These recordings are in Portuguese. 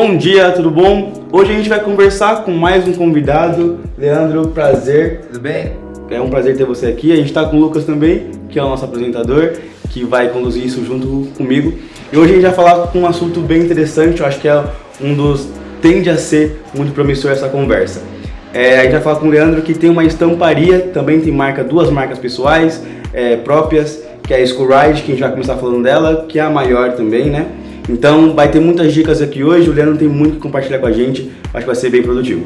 Bom dia, tudo bom? Hoje a gente vai conversar com mais um convidado. Leandro, prazer. Tudo bem? É um prazer ter você aqui. A gente está com o Lucas também, que é o nosso apresentador, que vai conduzir isso junto comigo. E hoje a gente vai falar com um assunto bem interessante, eu acho que é tende a ser muito promissor essa conversa. A gente vai falar com o Leandro, que tem uma estamparia, também tem duas marcas pessoais próprias, que é a School Ride, que a gente vai começar falando dela, que é a maior também, né? Então vai ter muitas dicas aqui hoje, o Leandro tem muito que compartilhar com a gente, acho que vai ser bem produtivo.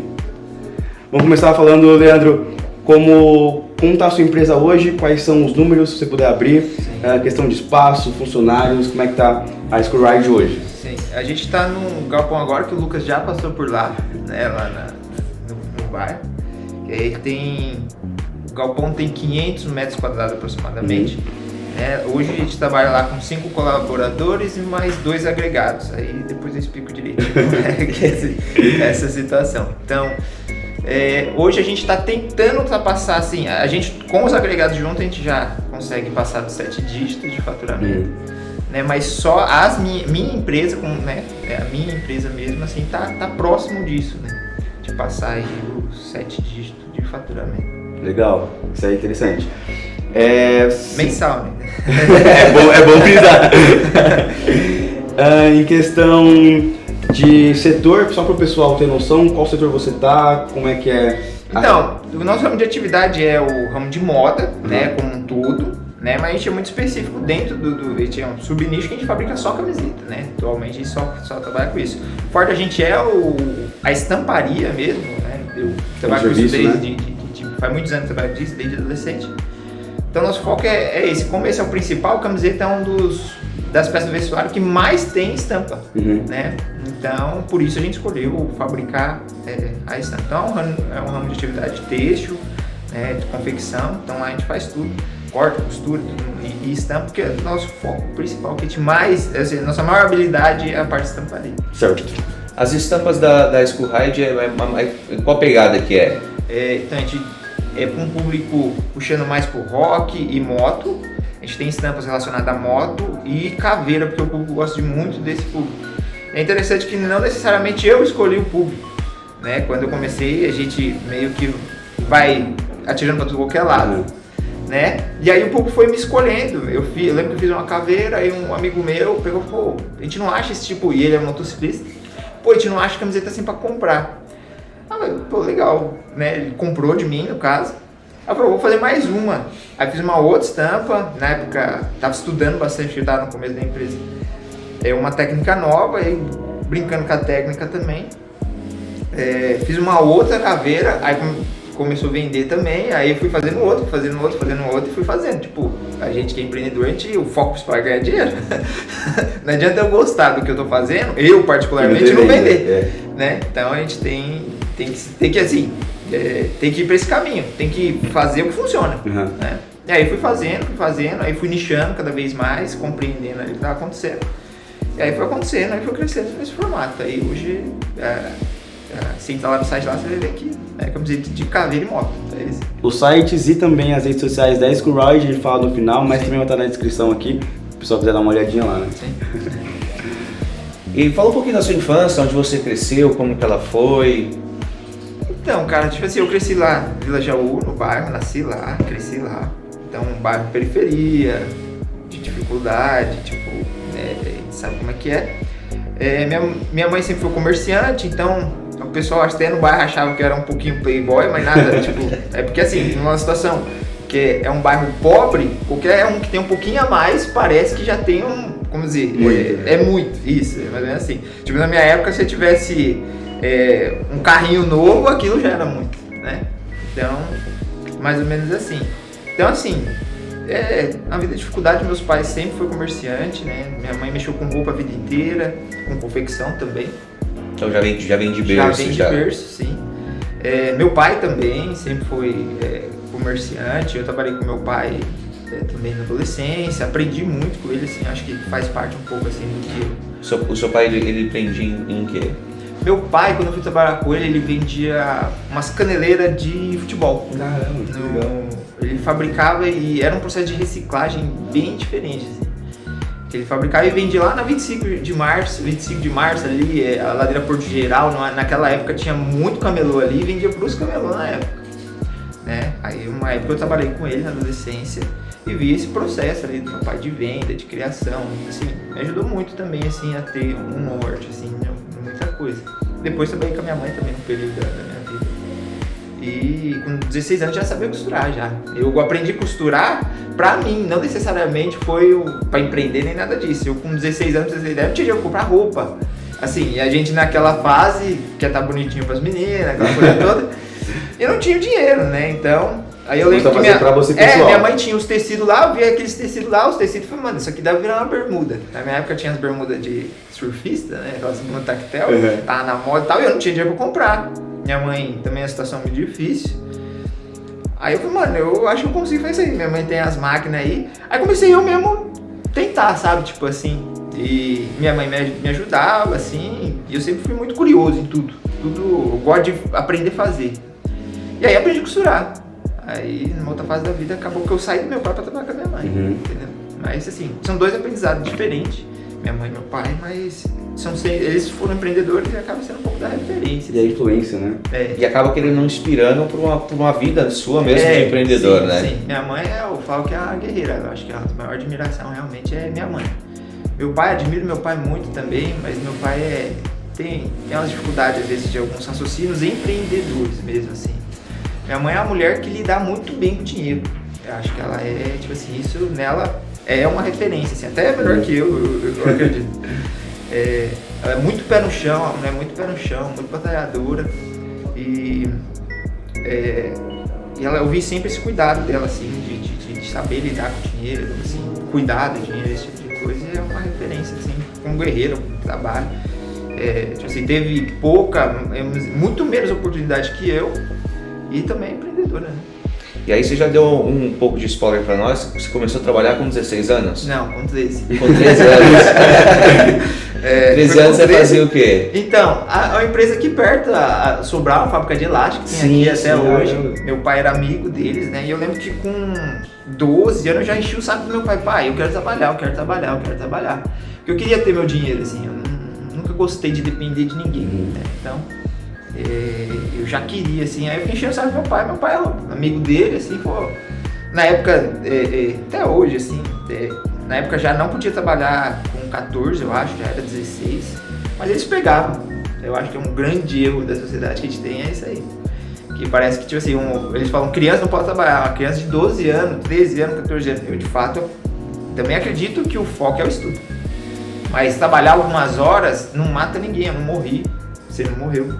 Vamos começar falando, Leandro, como está a sua empresa hoje, quais são os números, se você puder abrir, questão de espaço, funcionários, como é que está a School Ride hoje? Sim, a gente está num galpão agora que o Lucas já passou por lá, né, lá no bairro. E aí o galpão tem 500 metros quadrados aproximadamente. Hoje a gente trabalha lá com 5 colaboradores e mais 2 agregados. Aí depois eu explico direitinho essa situação. Então, hoje a gente está tentando ultrapassar, assim, a gente com os agregados juntos a gente já consegue passar dos 7 dígitos de faturamento. Né, mas só a minha empresa, a minha empresa mesmo, assim, tá próximo disso, né? De passar aí os 7 dígitos de faturamento. Legal, isso é interessante. Mensal, né? É bom frisar. Em questão de setor, só para o pessoal ter noção, qual setor você tá, como é que é? Então, o nosso ramo de atividade é o ramo de moda, né, como um todo, né, mas a gente é muito específico dentro a gente é um subnicho que a gente fabrica só camiseta, né, atualmente a gente só trabalha com isso. Forte a gente é a estamparia mesmo, né, eu trabalho com isso desde, faz muitos anos que eu trabalho disso, desde adolescente. Então nosso foco é esse, como esse é o principal, a camiseta é das peças do vestuário que mais tem estampa, né? Então, por isso a gente escolheu fabricar a estampa. Então, é um ramo de atividade têxtil, né, de confecção, então lá a gente faz tudo, corta, costura e estampa, porque é o nosso foco principal, que a gente nossa maior habilidade é a parte de estamparia. Certo. As estampas da School Ride, qual pegada que é? Então a gente para um público puxando mais pro rock e moto. A gente tem estampas relacionadas à moto e caveira, porque o público gosta muito desse público. É interessante que não necessariamente eu escolhi o público, né? Quando eu comecei, a gente meio que vai atirando para qualquer lado, né? E aí o público foi me escolhendo. Eu lembro que eu fiz uma caveira, aí um amigo meu pegou e falou, a gente não acha esse tipo, e ele é motociclista, a gente não acha camiseta assim para comprar. Legal, né? Ele comprou de mim, no caso. Aí eu falei, vou fazer mais uma. Aí fiz uma outra estampa, na época estava estudando bastante, eu estava no começo da empresa. Uma técnica nova, aí brincando com a técnica também. Fiz uma outra caveira, aí começou a vender também, aí fui fazendo outro e fui fazendo. Tipo, a gente que é empreendedor, o foco principal é ganhar dinheiro. Não adianta eu gostar do que eu tô fazendo, eu particularmente não vender. Né? Então a gente tem que assim, tem que ir para esse caminho, tem que fazer o que funciona. Né? E aí fui fazendo, aí fui nichando cada vez mais, compreendendo o que estava acontecendo. E aí foi acontecendo, aí foi crescendo nesse formato. Aí hoje, se entrar lá no site, você vai ver que é camiseta de caveira e moto. Os sites e também as redes sociais da School Ride, a gente fala no final, mas também vai estar na descrição aqui, se o pessoal quiser dar uma olhadinha lá, né? Sim. E fala um pouquinho da sua infância, onde você cresceu, como que ela foi. Então, cara, tipo assim, eu cresci lá, Vila Jaú, no bairro, nasci lá, cresci lá. Então, um bairro periferia, de dificuldade, né, a gente sabe como é que é. Minha mãe sempre foi comerciante, então o pessoal até no bairro achava que era um pouquinho playboy, mas nada, porque assim, numa situação que é um bairro pobre, qualquer um que tem um pouquinho a mais, parece que já tem como dizer, muito, isso, é mais ou menos assim. Tipo, na minha época, se eu tivesse um carrinho novo, aquilo já era muito, né? Então, mais ou menos assim. Então, assim, na vida de dificuldade, meus pais sempre foram comerciantes, né? Minha mãe mexeu com roupa a vida inteira, com confecção também. Então já vem de berço. Já vem de berço, sim. Meu pai também sempre foi comerciante, eu trabalhei com meu pai também na adolescência, aprendi muito com ele, assim, acho que faz parte um pouco assim do que O seu pai, ele empreendia em quê? Meu pai, quando eu fui trabalhar com ele vendia umas caneleiras de futebol. Caramba, que legal. Ele fabricava e era um processo de reciclagem bem diferente, assim. que ele fabricava e vendia lá na 25 de março ali, a ladeira Porto Geral, naquela época tinha muito camelô ali e vendia pros camelô na época, né? Aí uma época eu trabalhei com ele na adolescência e vi esse processo ali do meu pai de venda, de criação, assim, me ajudou muito também, assim, a ter um norte, assim, muita coisa. Depois trabalhei com a minha mãe também no período da minha vida. E com 16 anos já sabia costurar já. Eu aprendi a costurar pra mim, não necessariamente foi pra empreender nem nada disso. Eu com 16 anos, 16 anos, tinha dinheiro pra comprar roupa. Assim, e a gente naquela fase, quer estar bonitinho pras meninas, aquela coisa toda, eu não tinha dinheiro, né? Então, aí eu lembro que minha mãe tinha os tecidos lá, eu via aqueles tecidos lá, os tecidos, falei, mano, isso aqui deve virar uma bermuda. Na minha época tinha as bermudas de surfista, né? Aquelas bermudas tactel, tava na moda e tal, e eu não tinha dinheiro pra comprar. Minha mãe também é uma situação muito difícil. Aí eu falei, mano, eu acho que eu consigo fazer isso aí. Minha mãe tem as máquinas aí. Aí comecei eu mesmo tentar, sabe? Tipo assim. E minha mãe me ajudava, assim. E eu sempre fui muito curioso em tudo. Eu gosto de aprender a fazer. E aí aprendi a costurar. Aí, numa outra fase da vida, acabou que eu saí do meu pai pra trabalhar com a minha mãe. Entendeu? Mas assim, são dois aprendizados diferentes. Minha mãe e meu pai, mas eles foram empreendedores e acaba sendo um pouco da referência. E a influência, né? E acaba que ele não inspirando por uma vida sua mesmo de empreendedor, sim, né? Sim, minha mãe eu falo que é a guerreira. Eu acho que a maior admiração realmente é minha mãe. Meu pai, admiro meu pai muito também, mas meu pai tem umas dificuldades às vezes de alguns raciocínios empreendedores mesmo, assim. Minha mãe é uma mulher que lida muito bem com dinheiro. Eu acho que ela é, tipo assim, isso nela é uma referência, assim, até melhor que eu acredito. Ela é muito pé no chão, a mulher é muito pé no chão, muito batalhadora. E eu vi sempre esse cuidado dela, assim, de saber lidar com o dinheiro, assim, cuidar do dinheiro, esse tipo de coisa. E é uma referência, assim, como guerreiro, como trabalho. Tipo assim, teve muito menos oportunidade que eu e também empreendedora, né? E aí você já deu um pouco de spoiler pra nós, você começou a trabalhar com 16 anos? Não, com 13. Com 13 anos? 13 anos você fazia o quê? Então, a empresa aqui perto, a Sobral, a fábrica de elástico, tem aqui até hoje. Meu pai era amigo deles, né? E eu lembro que com 12 anos eu já enchi o saco do meu pai. Pai, eu quero trabalhar. Porque eu queria ter meu dinheiro, assim. Eu nunca gostei de depender de ninguém, né? Então, eu já queria, assim. Aí eu enchi o saco do meu pai. Meu pai é amigo dele, assim, pô. Na época, até hoje, assim, na época já não podia trabalhar com 14, eu acho, já era 16, mas eles pegavam. Eu acho que é um grande erro da sociedade que a gente tem, é isso aí. Que parece que, tipo assim, eles falam, criança não pode trabalhar, uma criança de 12 anos, 13 anos, 14 anos. Eu, de fato, também acredito que o foco é o estudo. Mas trabalhar algumas horas não mata ninguém, eu não morri, você não morreu.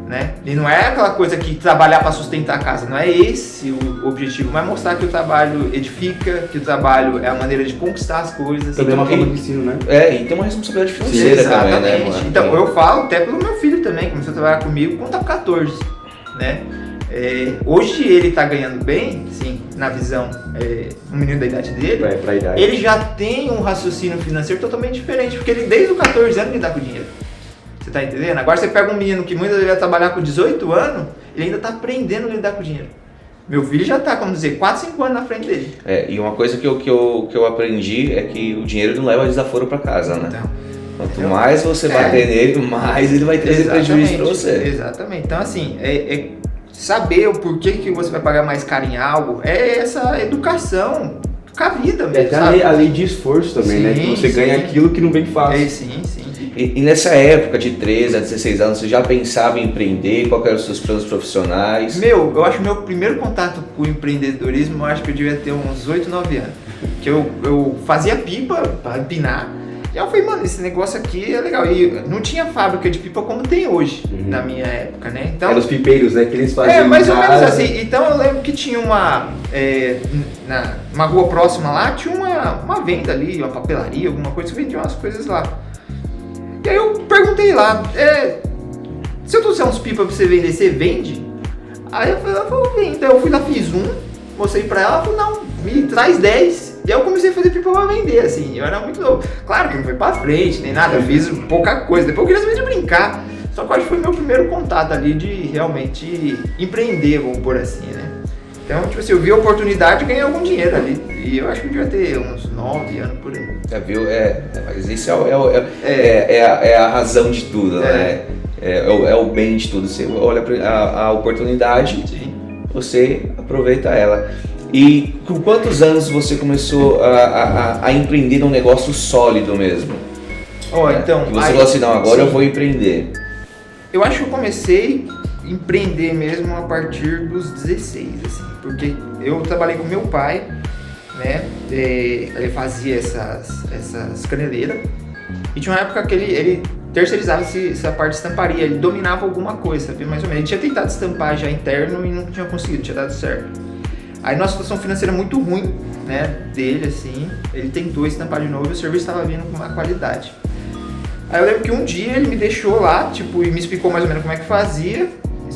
Né? E não é aquela coisa que trabalhar para sustentar a casa, não é esse o objetivo, mas mostrar que o trabalho edifica, que o trabalho é a maneira de conquistar as coisas. Também é uma forma de ensino, né? E tem uma responsabilidade financeira também, né? Mano? Então, eu falo até pelo meu filho também, começou a trabalhar comigo quando tá com 14, né? Hoje ele tá ganhando bem, sim, na visão do menino da idade dele, pra idade. Ele já tem um raciocínio financeiro totalmente diferente, porque ele desde os 14 anos lida com dinheiro. Você tá entendendo? Agora você pega um menino que muitas vezes vai trabalhar com 18 anos, ele ainda tá aprendendo a lidar com o dinheiro. Meu filho já tá, como dizer, 4, 5 anos na frente dele. E uma coisa que eu aprendi é que o dinheiro não leva desaforo pra casa, né? Então, quanto mais você bater nele, mais ele vai trazer prejuízo pra você. Exatamente. Então, assim, saber o porquê que você vai pagar mais caro em algo, é essa educação com a vida mesmo, sabe? A lei de esforço também, né? Que você ganha aquilo que não vem fácil. Sim. E nessa época de 13 a 16 anos, você já pensava em empreender? Qual eram os seus planos profissionais? Eu acho que meu primeiro contato com o empreendedorismo, eu acho que eu devia ter uns 8, 9 anos. Que eu fazia pipa para empinar. E eu falei, mano, esse negócio aqui é legal. E não tinha fábrica de pipa como tem hoje, na minha época, né? Então, eram os pipeiros, né? Que eles faziam. Mais ou menos assim. Então eu lembro que tinha uma rua próxima lá, tinha uma venda ali, uma papelaria, alguma coisa, que vendia umas coisas lá. E aí eu perguntei lá, se eu trouxer uns pipas pra você vender, você vende? Aí ela falou, vem. Então eu fui lá, fiz mostrei pra ela, falou, não, me traz 10. E aí eu comecei a fazer pipa pra vender, assim, eu era muito novo. Claro que não foi pra frente, nem nada, eu fiz pouca coisa, depois eu queria saber de brincar. Só que eu acho que foi meu primeiro contato ali de realmente empreender, vamos por assim, né? Então, tipo assim, eu vi a oportunidade e ganhei algum dinheiro ali. E eu acho que eu devia ter uns 9 anos por aí. Viu? Mas isso é a razão de tudo, né? É o bem de tudo. Você olha a oportunidade, Sim. você aproveita ela. E com quantos anos você começou a empreender num negócio sólido mesmo? Então... Que você falou assim, não, agora eu vou empreender. Eu acho que eu comecei a empreender mesmo a partir dos 16, assim. Porque eu trabalhei com meu pai, né? Ele fazia essas caneleiras. E tinha uma época que ele terceirizava essa parte de estamparia. Ele dominava alguma coisa, sabia? Mais ou menos. Ele tinha tentado estampar já interno e não tinha conseguido, tinha dado certo. Aí numa situação financeira muito ruim, né, dele, assim, ele tentou estampar de novo e o serviço estava vindo com uma qualidade. Aí eu lembro que um dia ele me deixou lá, tipo, e me explicou mais ou menos como é que fazia,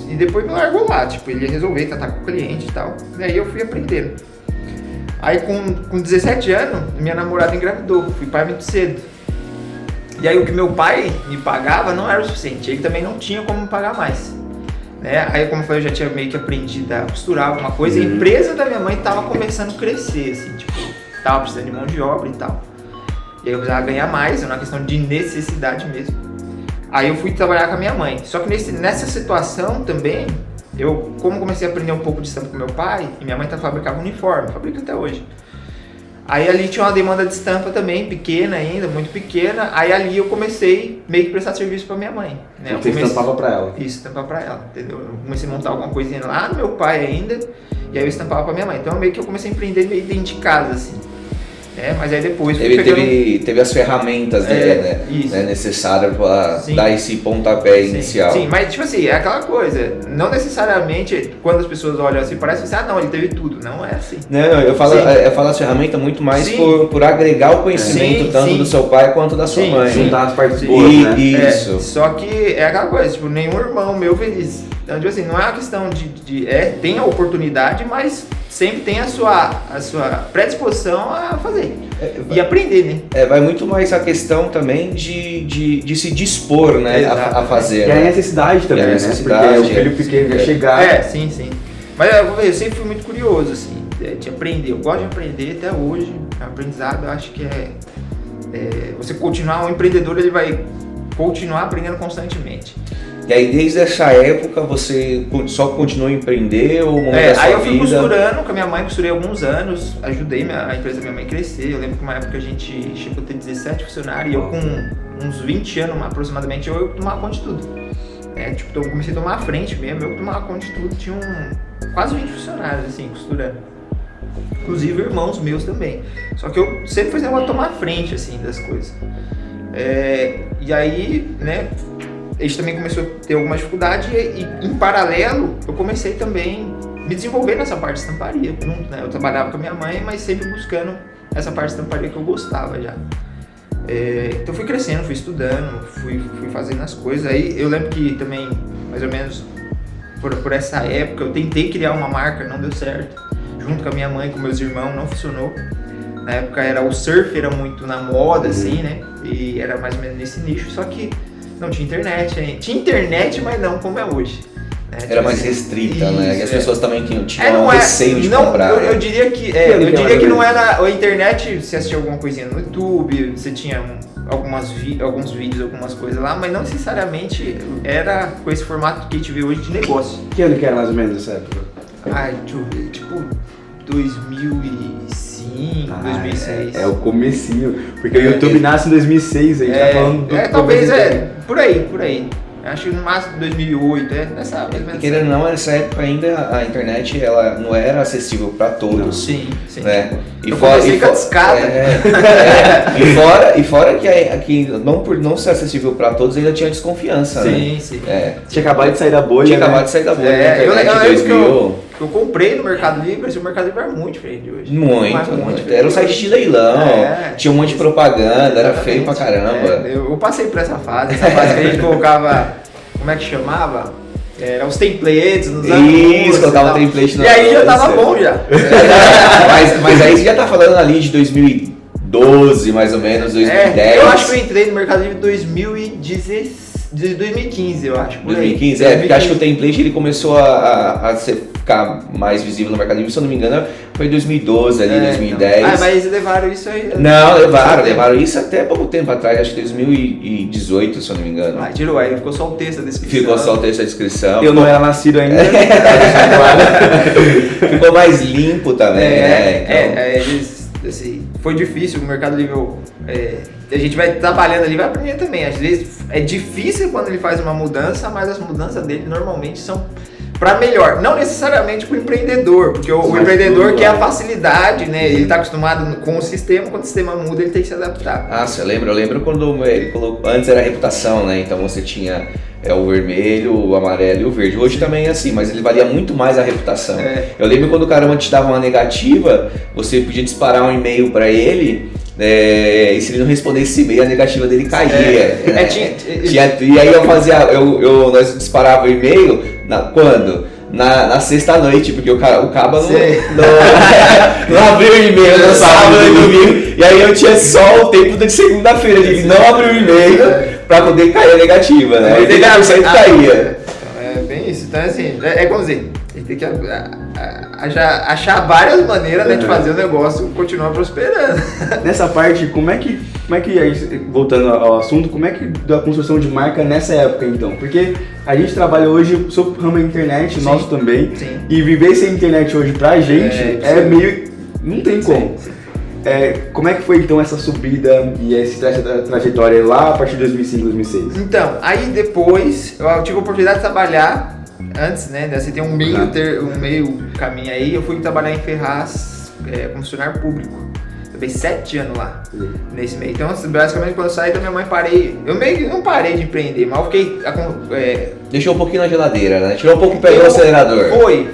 e depois me largou lá, tipo, ele ia resolver, tratar com o cliente e tal. E aí eu fui aprendendo. Aí com 17 anos, minha namorada engravidou, fui pai muito cedo. E aí o que meu pai me pagava não era o suficiente, ele também não tinha como me pagar mais. Né? Aí, como eu falei, eu já tinha meio que aprendido a costurar alguma coisa. A empresa da minha mãe tava começando a crescer, assim, tipo, tava precisando de mão de obra e tal. E aí eu precisava ganhar mais, é uma questão de necessidade mesmo. Aí eu fui trabalhar com a minha mãe. Só que nessa situação também, eu, como comecei a aprender um pouco de estampa com meu pai, e minha mãe fabricava uniforme, fabrica até hoje. Aí ali tinha uma demanda de estampa também, pequena ainda, muito pequena. Aí ali eu comecei meio que prestar serviço pra minha mãe. Né? Você estampava pra ela? Isso, estampava pra ela, entendeu? Eu comecei a montar alguma coisinha lá no meu pai ainda, e aí eu estampava pra minha mãe. Então meio que eu comecei a empreender meio dentro de casa, assim. Mas aí depois... Teve as ferramentas né, necessárias para dar esse pontapé inicial. Sim, mas tipo assim, é aquela coisa, não necessariamente quando as pessoas olham assim, parece assim, não, ele teve tudo, não é assim. Não, eu falo as ferramentas muito mais por agregar o conhecimento tanto do seu pai quanto da sua mãe. Juntar as partes boas, né? Isso. Só que é aquela coisa, tipo, nenhum irmão meu fez isso. Então, tipo assim, não é uma questão tem a oportunidade, mas sempre tem a sua predisposição a fazer e aprender, né? Vai muito mais a questão também de se dispor, né, a fazer. E a necessidade também, né? Porque o filho pequeno vai chegar. Sim. Mas eu sempre fui muito curioso, assim, de aprender. Eu gosto de aprender até hoje. O aprendizado, eu acho que você continuar, um empreendedor, ele vai continuar aprendendo constantemente. E aí, desde essa época, você só continuou a empreender ou o momento da sua vida? Aí eu fui costurando com a minha mãe, costurei alguns anos, ajudei a empresa da minha mãe a crescer. Eu lembro que uma época a gente chegou a ter 17 funcionários e eu com uns 20 anos aproximadamente, eu tomava conta de tudo. Eu comecei a tomar a frente mesmo, eu tomava conta de tudo, tinha quase 20 funcionários assim, costurando. Inclusive irmãos meus também. Só que eu sempre fazia uma tomar a frente assim das coisas. E aí, né, a gente também começou a ter alguma dificuldade e em paralelo eu comecei também a me desenvolver nessa parte de estamparia. Eu trabalhava com a minha mãe, mas sempre buscando essa parte de estamparia que eu gostava já. Então fui crescendo, fui estudando, fui fazendo as coisas. Aí eu lembro que também, mais ou menos por essa época, eu tentei criar uma marca, não deu certo. Junto com a minha mãe, com meus irmãos, não funcionou. Na época o surf era muito na moda, assim, né? E era mais ou menos nesse nicho, só que não tinha internet, hein? Tinha internet, mas não como é hoje. Né? Era mais restrita, né? E as pessoas também tinham receio de comprar. Eu diria que não era a internet, você assistia alguma coisinha no YouTube, você tinha alguns vídeos, algumas coisas lá, mas não necessariamente era com esse formato que a gente vê hoje de negócio. Que ano que era mais ou menos essa época? Deixa eu ver, tipo 2005, 2006. É o comecinho, porque o YouTube nasce em 2006, a gente tá falando do talvez por aí. Acho que no máximo 2008, nessa mesma. Querendo ou não, nessa época ainda a internet ela não era acessível para todos. Sim. Né? Eu comecei com a discada. E fora que não por não ser acessível para todos ainda tinha desconfiança. Sim. Tinha acabado de sair da bolha. Eu lembro que eu comprei no Mercado Livre, o Mercado Livre era muito diferente de hoje. Muito. Era um site de leilão, tinha um monte de propaganda, era feio pra caramba. Eu passei por essa fase que a gente colocava, como é que chamava? Era os templates nos anúncios. Isso, colocava template no E aí já tava bom já. Mas aí você já tá falando ali de 2012, mais ou menos, 2010. Eu acho que eu entrei no Mercado Livre em 2015, eu acho. 2015, porque acho que o template ele começou a ser ficar mais visível no Mercado Livre, se eu não me engano, foi em 2012, ali, 2010. Então. Mas eles levaram isso aí? Não, levaram isso até pouco tempo atrás, acho que 2018, se eu não me engano. Tirou, aí ficou só o texto da descrição. Ficou só o texto da descrição. Eu não era nascido ainda. Ficou mais limpo também, né? Eles, assim, foi difícil, o Mercado Livre, a gente vai trabalhando ali, vai aprender também. Às vezes é difícil quando ele faz uma mudança, mas as mudanças dele normalmente são para melhor, não necessariamente para o empreendedor, porque o empreendedor quer a facilidade, né? Ele está acostumado com o sistema, quando o sistema muda, ele tem que se adaptar. Eu lembro quando ele colocou, antes era a reputação, né? Então você tinha o vermelho, o amarelo e o verde. Hoje também é assim, mas ele valia muito mais a reputação. Eu lembro quando o cara te dava uma negativa, você podia disparar um e-mail para ele. E se ele não respondesse esse e-mail, a negativa dele caía. E aí nós disparava o e-mail quando? Na sexta-noite, porque o cabo não abriu o e-mail no sábado e domingo. E aí eu tinha só o tempo de segunda-feira, de não abrir o e-mail pra poder cair a negativa, né? 80% caía. É bem isso. Então, assim, como dizer, a gente tem que achar várias maneiras, né, de fazer o negócio continuar prosperando. Nessa parte, como é que voltando ao assunto, como é que da construção de marca nessa época então? Porque a gente trabalha hoje, o seu ramo é internet, o nosso também, e viver sem internet hoje pra gente meio... não tem como. Sim. Como é que foi então essa subida e essa trajetória lá a partir de 2005, 2006? Então, aí depois eu tive a oportunidade de trabalhar antes, né? Você tem um meio caminho aí. Eu fui trabalhar em Ferraz como funcionário público. Eu fiquei 7 anos lá nesse meio. Então, basicamente, quando eu saí da minha mãe, eu meio que não parei de empreender, mas eu fiquei. Deixou um pouquinho na geladeira, né? Tirou um pouco, pegou o acelerador.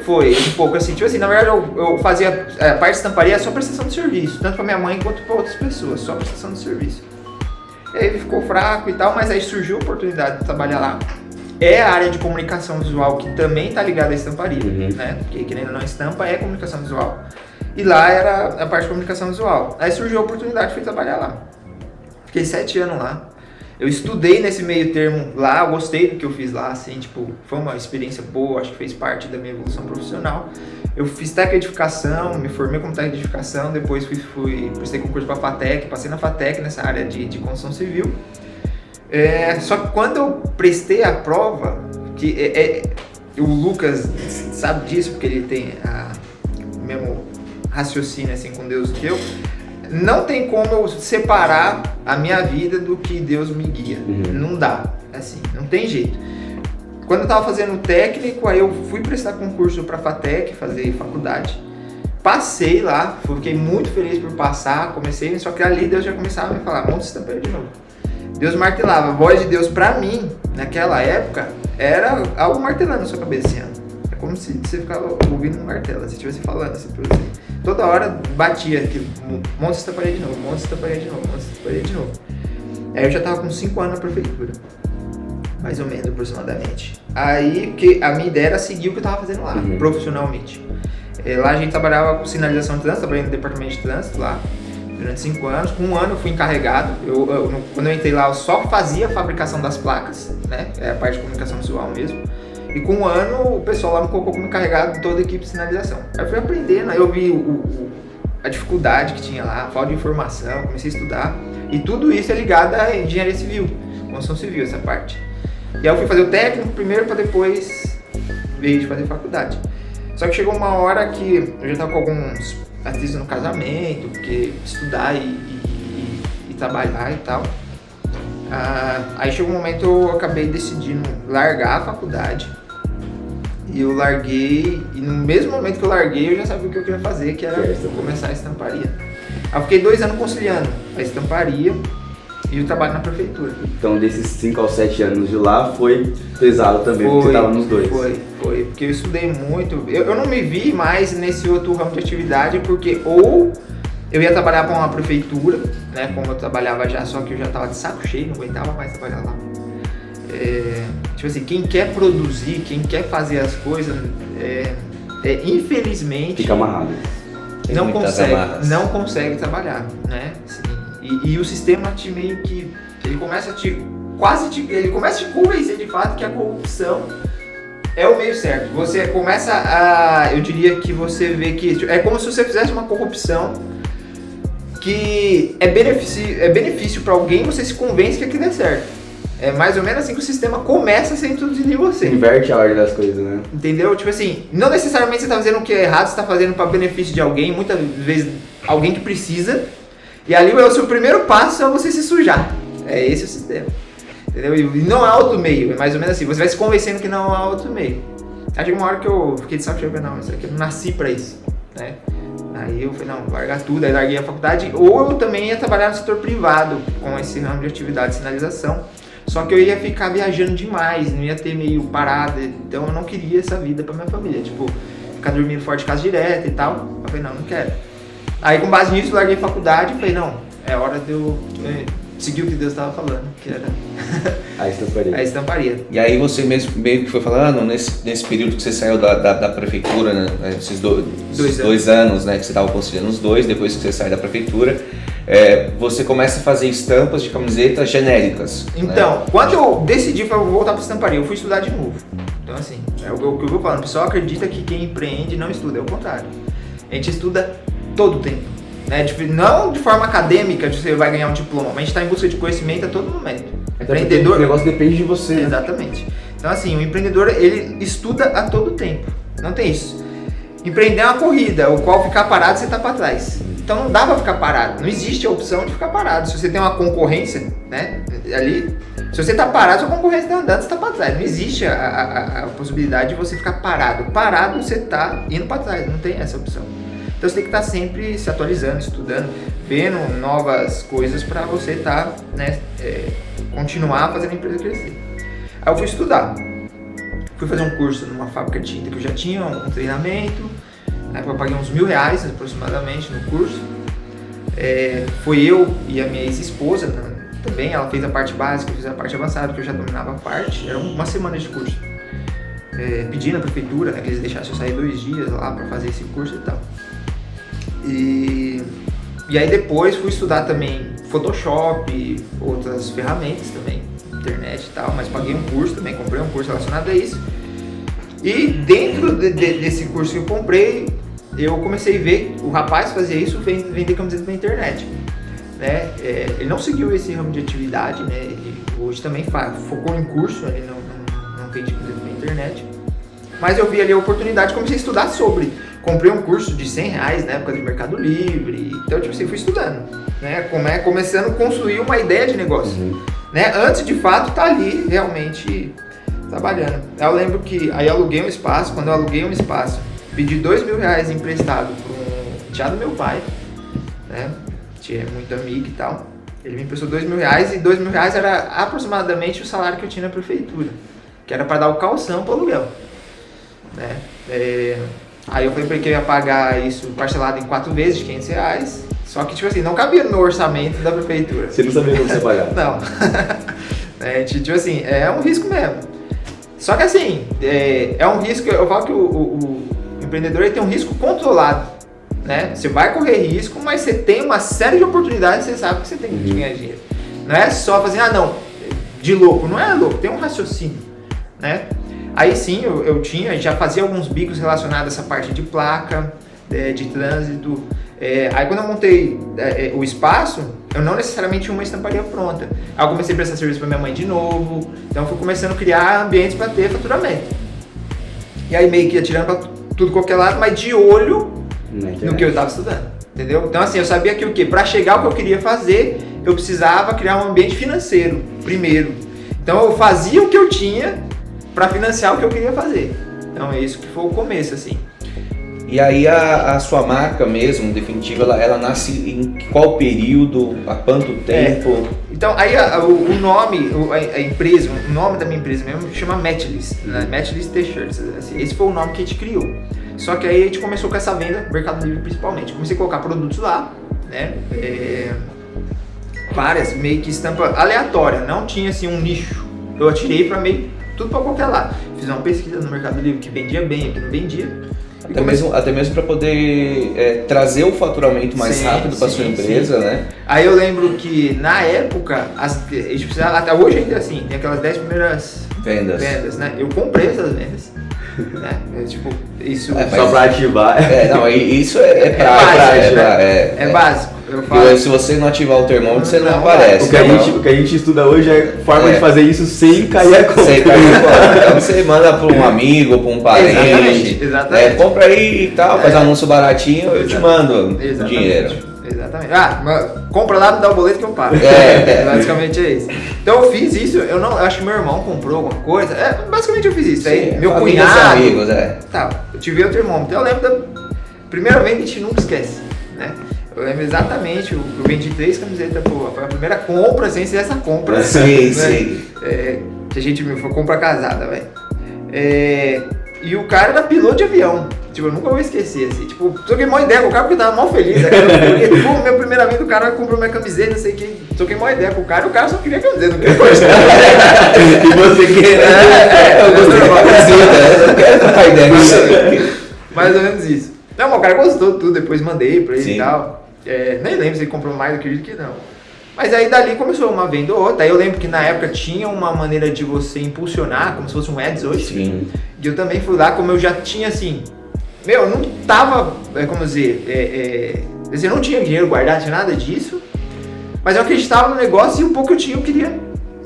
Foi, um pouco assim. Tipo assim, na verdade, eu fazia a parte de estamparia só prestação de serviço, tanto pra minha mãe quanto pra outras pessoas, só prestação de serviço. E aí ele ficou fraco e tal, mas aí surgiu a oportunidade de trabalhar lá. É a área de comunicação visual que também está ligada à estamparia, né? Porque querendo ou não, estampa é comunicação visual. E lá era a parte de comunicação visual. Aí surgiu a oportunidade, fui trabalhar lá. Fiquei 7 anos lá. Eu estudei nesse meio termo lá, eu gostei do que eu fiz lá, assim, tipo, foi uma experiência boa, acho que fez parte da minha evolução profissional. Eu fiz técnica de edificação, me formei como técnico de edificação, depois prestei concurso para a FATEC, passei na FATEC nessa área de construção civil. Só que quando eu prestei a prova, o Lucas sabe disso, porque ele tem o mesmo raciocínio assim com Deus que eu, não tem como eu separar a minha vida do que Deus me guia. Não dá, assim, não tem jeito. Quando eu tava fazendo o técnico, aí eu fui prestar concurso pra FATEC, fazer faculdade. Passei lá, fiquei muito feliz por passar, só que ali Deus já começava a me falar, monta estamparia de novo. Deus martelava, a voz de Deus pra mim, naquela época, era algo martelando na sua cabeça, assim, é como se você ficava ouvindo um martelo, se estivesse falando assim pra você. Toda hora batia aquilo, monta essa parede de novo, monta essa parede de novo, monta essa parede de novo. Aí eu já tava com 5 anos na prefeitura, mais ou menos, aproximadamente. Aí, porque a minha ideia era seguir o que eu tava fazendo lá, profissionalmente. Lá a gente trabalhava com sinalização de trânsito, trabalhei no departamento de trânsito lá, durante 5 anos. Com 1 ano eu fui encarregado, quando eu entrei lá eu só fazia a fabricação das placas, né, a parte de comunicação visual mesmo. E com 1 ano o pessoal lá me colocou como encarregado de toda a equipe de sinalização. Aí eu fui aprendendo, aí eu vi a dificuldade que tinha lá, a falta de informação, comecei a estudar. E tudo isso é ligado à engenharia civil, construção civil, essa parte. E aí eu fui fazer o técnico primeiro para depois vir de fazer faculdade. Só que chegou uma hora que eu já estava com alguns artistas no casamento, porque estudar e trabalhar e tal. Aí chegou um momento eu acabei decidindo largar a faculdade. E eu larguei, e no mesmo momento que eu larguei eu já sabia o que eu queria fazer, que era começar a estamparia. Aí eu fiquei 2 anos conciliando a estamparia e o trabalho na prefeitura. Então desses 5 aos 7 anos de lá foi pesado também, porque você estava nos dois. Foi, porque eu estudei muito. Eu não me vi mais nesse outro ramo de atividade, porque ou eu ia trabalhar para uma prefeitura, né, como eu trabalhava já, só que eu já estava de saco cheio, não aguentava mais trabalhar lá. Tipo assim, quem quer produzir, quem quer fazer as coisas, infelizmente fica amarrado. Não consegue trabalhar, né? Assim, e o sistema te meio que ele começa a te convencer de fato que a corrupção É o meio certo. Você começa a... Eu diria que você vê que... É como se você fizesse uma corrupção que é benefício para alguém, você se convence que aquilo é certo. É mais ou menos assim que o sistema começa a ser introduzido em você. Inverte a ordem das coisas, né? Entendeu? Tipo assim, não necessariamente você está fazendo o que é errado, você está fazendo para benefício de alguém, muitas vezes alguém que precisa. E ali o seu primeiro passo é você se sujar. É esse o sistema. Entendeu? E não há outro meio, é mais ou menos assim. Você vai se convencendo que não há outro meio. Acho que uma hora que eu fiquei de saco cheio, não, isso aqui eu não nasci pra isso, né? Aí eu falei, não, largar tudo, aí larguei a faculdade. Ou eu também ia trabalhar no setor privado, com esse ramo de atividade de sinalização. Só que eu ia ficar viajando demais, não ia ter meio parada. Então eu não queria essa vida pra minha família. Tipo, ficar dormindo fora de casa direto e tal. Eu falei, não quero. Aí com base nisso eu larguei a faculdade e falei, não, é hora de eu seguir o que Deus estava falando, que era a estamparia. E aí você mesmo meio que foi falando, nesse período que você saiu da prefeitura, né, esses dois anos, né, que você estava conciliando os dois, depois que você sai da prefeitura, você começa a fazer estampas de camisetas genéricas. Então, né? Quando eu decidi voltar para estamparia, eu fui estudar de novo. Então assim, é o que eu vou falando, o pessoal acredita que quem empreende não estuda, é o contrário. A gente estuda todo o tempo. Né? Não de forma acadêmica, você vai ganhar um diploma, mas a gente está em busca de conhecimento a todo momento. Empreendedor, o negócio depende de você. Exatamente. Então assim, o empreendedor, ele estuda a todo tempo. Não tem isso. Empreender é uma corrida, o qual ficar parado você está para trás. Então não dá para ficar parado. Não existe a opção de ficar parado. Se você tem uma concorrência, né, ali, se você está parado, sua concorrência está andando, você está para trás. Não existe a possibilidade de você ficar parado. Parado, você está indo para trás. Não tem essa opção. Então você tem que estar sempre se atualizando, estudando, vendo novas coisas para você estar, né, continuar fazendo a empresa crescer. Aí eu fui estudar. Fui fazer um curso numa fábrica de tinta que eu já tinha um treinamento. Aí eu paguei uns R$1.000 aproximadamente no curso. Foi eu e a minha ex-esposa, né, também. Ela fez a parte básica, eu fiz a parte avançada, porque eu já dominava a parte. Era uma semana de curso. Pedi na prefeitura, né, que eles deixassem eu sair 2 dias lá para fazer esse curso e tal. E aí depois fui estudar também Photoshop, outras ferramentas também, internet e tal, mas paguei um curso também, comprei um curso relacionado a isso. E dentro desse curso que eu comprei, eu comecei a ver o rapaz fazia isso, vender camiseta na internet. Né? Ele não seguiu esse ramo de atividade, né? Ele hoje também focou em curso, ele não vende camiseta na internet. Mas eu vi ali a oportunidade e comecei a estudar sobre. Comprei um curso de R$100 na época do Mercado Livre. Então, tipo assim, fui estudando. Né? Começando a construir uma ideia de negócio. Né? Antes, de fato, tá ali realmente trabalhando. Eu lembro que aí eu aluguei um espaço. Quando eu aluguei um espaço, pedi R$2.000 emprestado para um enteado do meu pai. Né? Tinha muito amigo e tal. Ele me emprestou R$2.000 e R$2.000 era aproximadamente o salário que eu tinha na prefeitura. Que era para dar o calção para o aluguel. Né? Aí eu falei pra ele que eu ia pagar isso parcelado em 4 vezes de R$500. Só que, tipo assim, não cabia no meu orçamento da prefeitura. Você não sabia como você pagar? Não. Tipo assim, é um risco mesmo. Só que assim, é um risco, eu falo que o empreendedor ele tem um risco controlado. Né? Você vai correr risco, mas você tem uma série de oportunidades e você sabe que você tem que ganhar dinheiro. Não é só fazer, de louco. Não é louco, tem um raciocínio. Né? Aí sim, eu já fazia alguns bicos relacionados a essa parte de placa, de trânsito. Aí quando eu montei o espaço, eu não necessariamente tinha uma estamparia pronta. Aí eu comecei a prestar serviço para minha mãe de novo. Então eu fui começando a criar ambientes para ter faturamento. E aí meio que ia tirando para tudo qualquer lado, mas de olho no que eu estava estudando. Entendeu? Então assim, eu sabia que o quê? Para chegar ao que eu queria fazer, eu precisava criar um ambiente financeiro primeiro. Então eu fazia o que eu tinha para financiar o que eu queria fazer. Então é isso que foi o começo, assim. E aí a sua marca mesmo, definitiva, ela nasce em qual período, há quanto tempo? Então aí o nome, a empresa, o nome da minha empresa mesmo chama Matchless, né? Matchless T-shirts, assim. Esse foi o nome que a gente criou. Só que aí a gente começou com essa venda, Mercado Livre principalmente. Comecei a colocar produtos lá, né? Várias, meio que estampa aleatória, não tinha assim um nicho. Eu atirei para meio tudo para qualquer lado. Fiz uma pesquisa no Mercado Livre que vendia bem, que não vendia. Até mesmo para poder trazer o faturamento mais rápido para sua empresa, né? Aí eu lembro que na época, a gente precisava, até hoje ainda assim, tem aquelas 10 primeiras vendas, né? Eu comprei essas vendas, né? Tipo, isso... Só pra ativar. Não, isso é prático. É básico. Porque se você não ativar o termômetro, você não aparece. O que a gente estuda hoje é forma de fazer isso sem cair a conta. Sem cair a conta. Então você manda para um amigo, para um parente. Exatamente. Compra aí e tal, faz um anúncio baratinho, eu te mando o dinheiro. Exatamente. Compra lá, me dá o boleto que eu pago. Basicamente é isso. Então eu fiz isso, eu acho que meu irmão comprou alguma coisa. Basicamente eu fiz isso. Sim, aí meu cunhado. Amigos, eu tive o termômetro. Eu lembro da primeira vez que a gente nunca esquece, né? Eu lembro exatamente, eu vendi 3 camisetas, foi a primeira compra, sem ser essa compra. Sim, né? sim. Que a gente foi compra casada, velho. E o cara era piloto de avião. Tipo, eu nunca vou esquecer, assim. Tipo, troquei uma ideia com o cara porque eu tava mal feliz. Porque, minha primeira vez o cara comprou minha camiseta, não sei o que. Troquei uma ideia com o cara só queria camiseta, não queria coisa. E você quer? Eu gostei de uma camiseta, eu não quero trocar ideia com você. Mais ou menos isso. Não, mas o cara gostou de tudo, depois mandei pra ele e tal. Nem lembro se ele comprou mais, eu acredito que não. Mas aí dali começou uma venda ou outra. Aí eu lembro que na época tinha uma maneira de você impulsionar, como se fosse um Ads hoje. Sim. E eu também fui lá, como eu já tinha assim... eu não tava, como dizer, eu não tinha dinheiro guardado, tinha nada disso. Mas eu acreditava no negócio e o pouco que eu tinha eu queria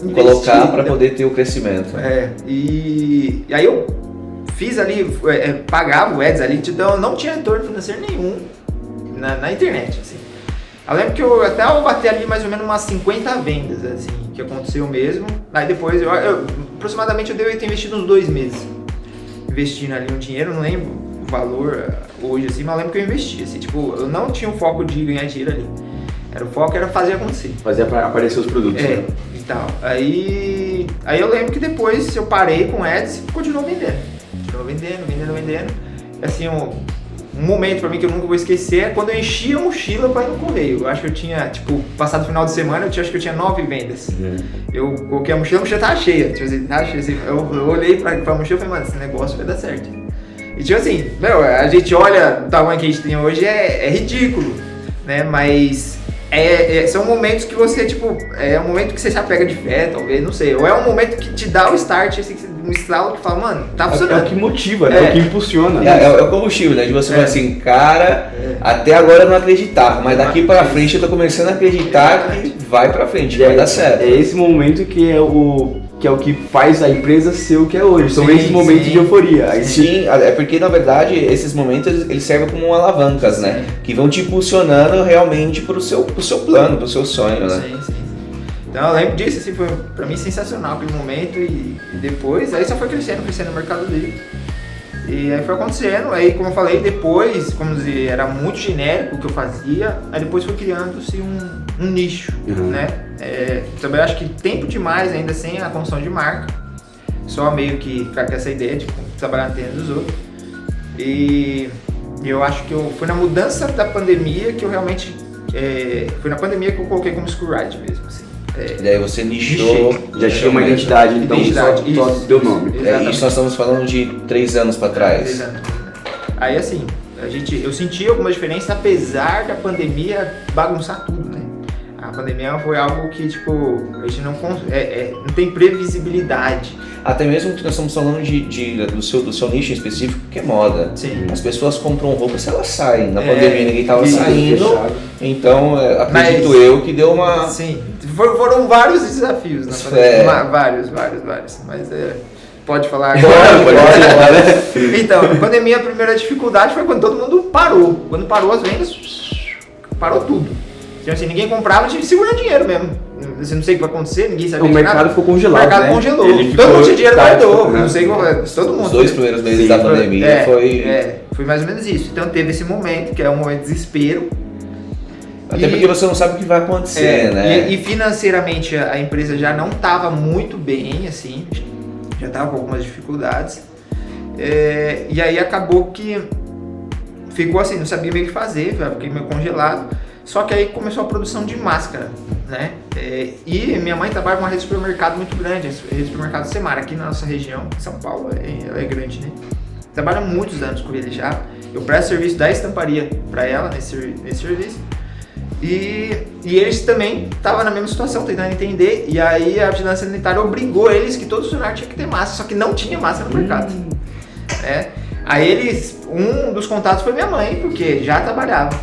investir. Colocar para poder ter o crescimento. E aí eu fiz ali, pagava o Ads ali, então eu não tinha retorno financeiro nenhum na internet, assim. Eu lembro que eu bati ali mais ou menos umas 50 vendas, assim, que aconteceu mesmo. Aí depois, aproximadamente eu devo ter investido uns 2 meses. Investindo ali um dinheiro, não lembro o valor hoje, assim, mas eu lembro que eu investi, assim, tipo, eu não tinha o foco de ganhar dinheiro ali. O foco era fazer acontecer. Fazer aparecer os produtos, né? E tal. Aí eu lembro que depois eu parei com Ads e continuou vendendo. Vendendo. Assim, um momento pra mim que eu nunca vou esquecer é quando eu enchi a mochila pra ir no correio. Eu acho que eu tinha, tipo, passado o final de semana, acho que eu tinha 9 vendas. Eu coloquei a mochila tava cheia. Tipo assim, tava cheia, assim, eu olhei pra mochila e falei, mano, esse negócio vai dar certo. E tipo assim, a gente olha o tamanho que a gente tem hoje, é ridículo, né? Mas são momentos que você, tipo, é um momento que você se apega de fé, talvez, não sei. Ou é um momento que te dá o start, assim, um estralo que fala, mano, tá funcionando. É o que motiva, é o que impulsiona. É o combustível, né? De você falar assim, cara, até agora eu não acreditava, mas daqui pra frente eu tô começando a acreditar que vai pra frente, vai dar certo. É esse momento que é o que faz a empresa ser o que é hoje. São esses momentos de euforia. Sim, é porque na verdade esses momentos eles servem como alavancas, né? Que vão te impulsionando realmente pro seu plano, pro seu sonho, né? Sim. Então eu lembro disso, assim, foi pra mim sensacional aquele momento e depois, aí só foi crescendo no Mercado Livre. E aí foi acontecendo, aí como eu falei, depois, como dizer, era muito genérico o que eu fazia, aí depois foi criando-se um nicho, né? Também acho que tempo demais ainda sem a construção de marca, só meio que ficar com essa ideia de trabalhar na tenda dos outros. E eu acho que foi na mudança da pandemia que eu realmente, foi na pandemia que eu coloquei como Schoolride mesmo, assim. E aí você nichou, já tinha uma identidade, então só deu nome. Isso nós estamos falando de 3 anos para trás. 3 anos. Aí assim, eu senti alguma diferença apesar da pandemia bagunçar tudo, né? A pandemia foi algo que, tipo, a gente não tem previsibilidade. Até mesmo que nós estamos falando do seu nicho específico, que é moda. Sim. As pessoas compram roupa se elas saem. Na pandemia ninguém estava saindo, então acredito eu que deu uma... Sim, foram vários desafios na pandemia. Vários. Mas pode falar agora. Pode falar, né? Então, na pandemia a primeira dificuldade foi quando todo mundo parou. Quando parou as vendas, parou tudo. Então, assim, ninguém comprava, tinha que segurar dinheiro mesmo. Você não sei o que vai acontecer, ninguém sabia. O mercado ficou congelado. O mercado congelou. Todo mundo tinha dinheiro, guardou. Não sei como. Todo mundo. Os 2 primeiros meses da pandemia foi mais ou menos isso. Então teve esse momento, que é um momento de desespero. Até porque você não sabe o que vai acontecer, né? E financeiramente a empresa já não estava muito bem, assim. Já estava com algumas dificuldades. E aí acabou que ficou assim, não sabia meio o que fazer, fiquei meio congelado. Só que aí começou a produção de máscara, né? E minha mãe trabalha com uma rede de supermercado muito grande, a rede de supermercado Semar, aqui na nossa região, São Paulo, ela é grande, né? Trabalha há muitos anos com ele já. Eu presto serviço da estamparia para ela nesse serviço. E eles também estavam na mesma situação, tentando entender. E aí a vigilância sanitária obrigou eles que todo funcionário tinha que ter máscara, só que não tinha máscara no mercado. né? Aí um dos contatos foi minha mãe, porque já trabalhava.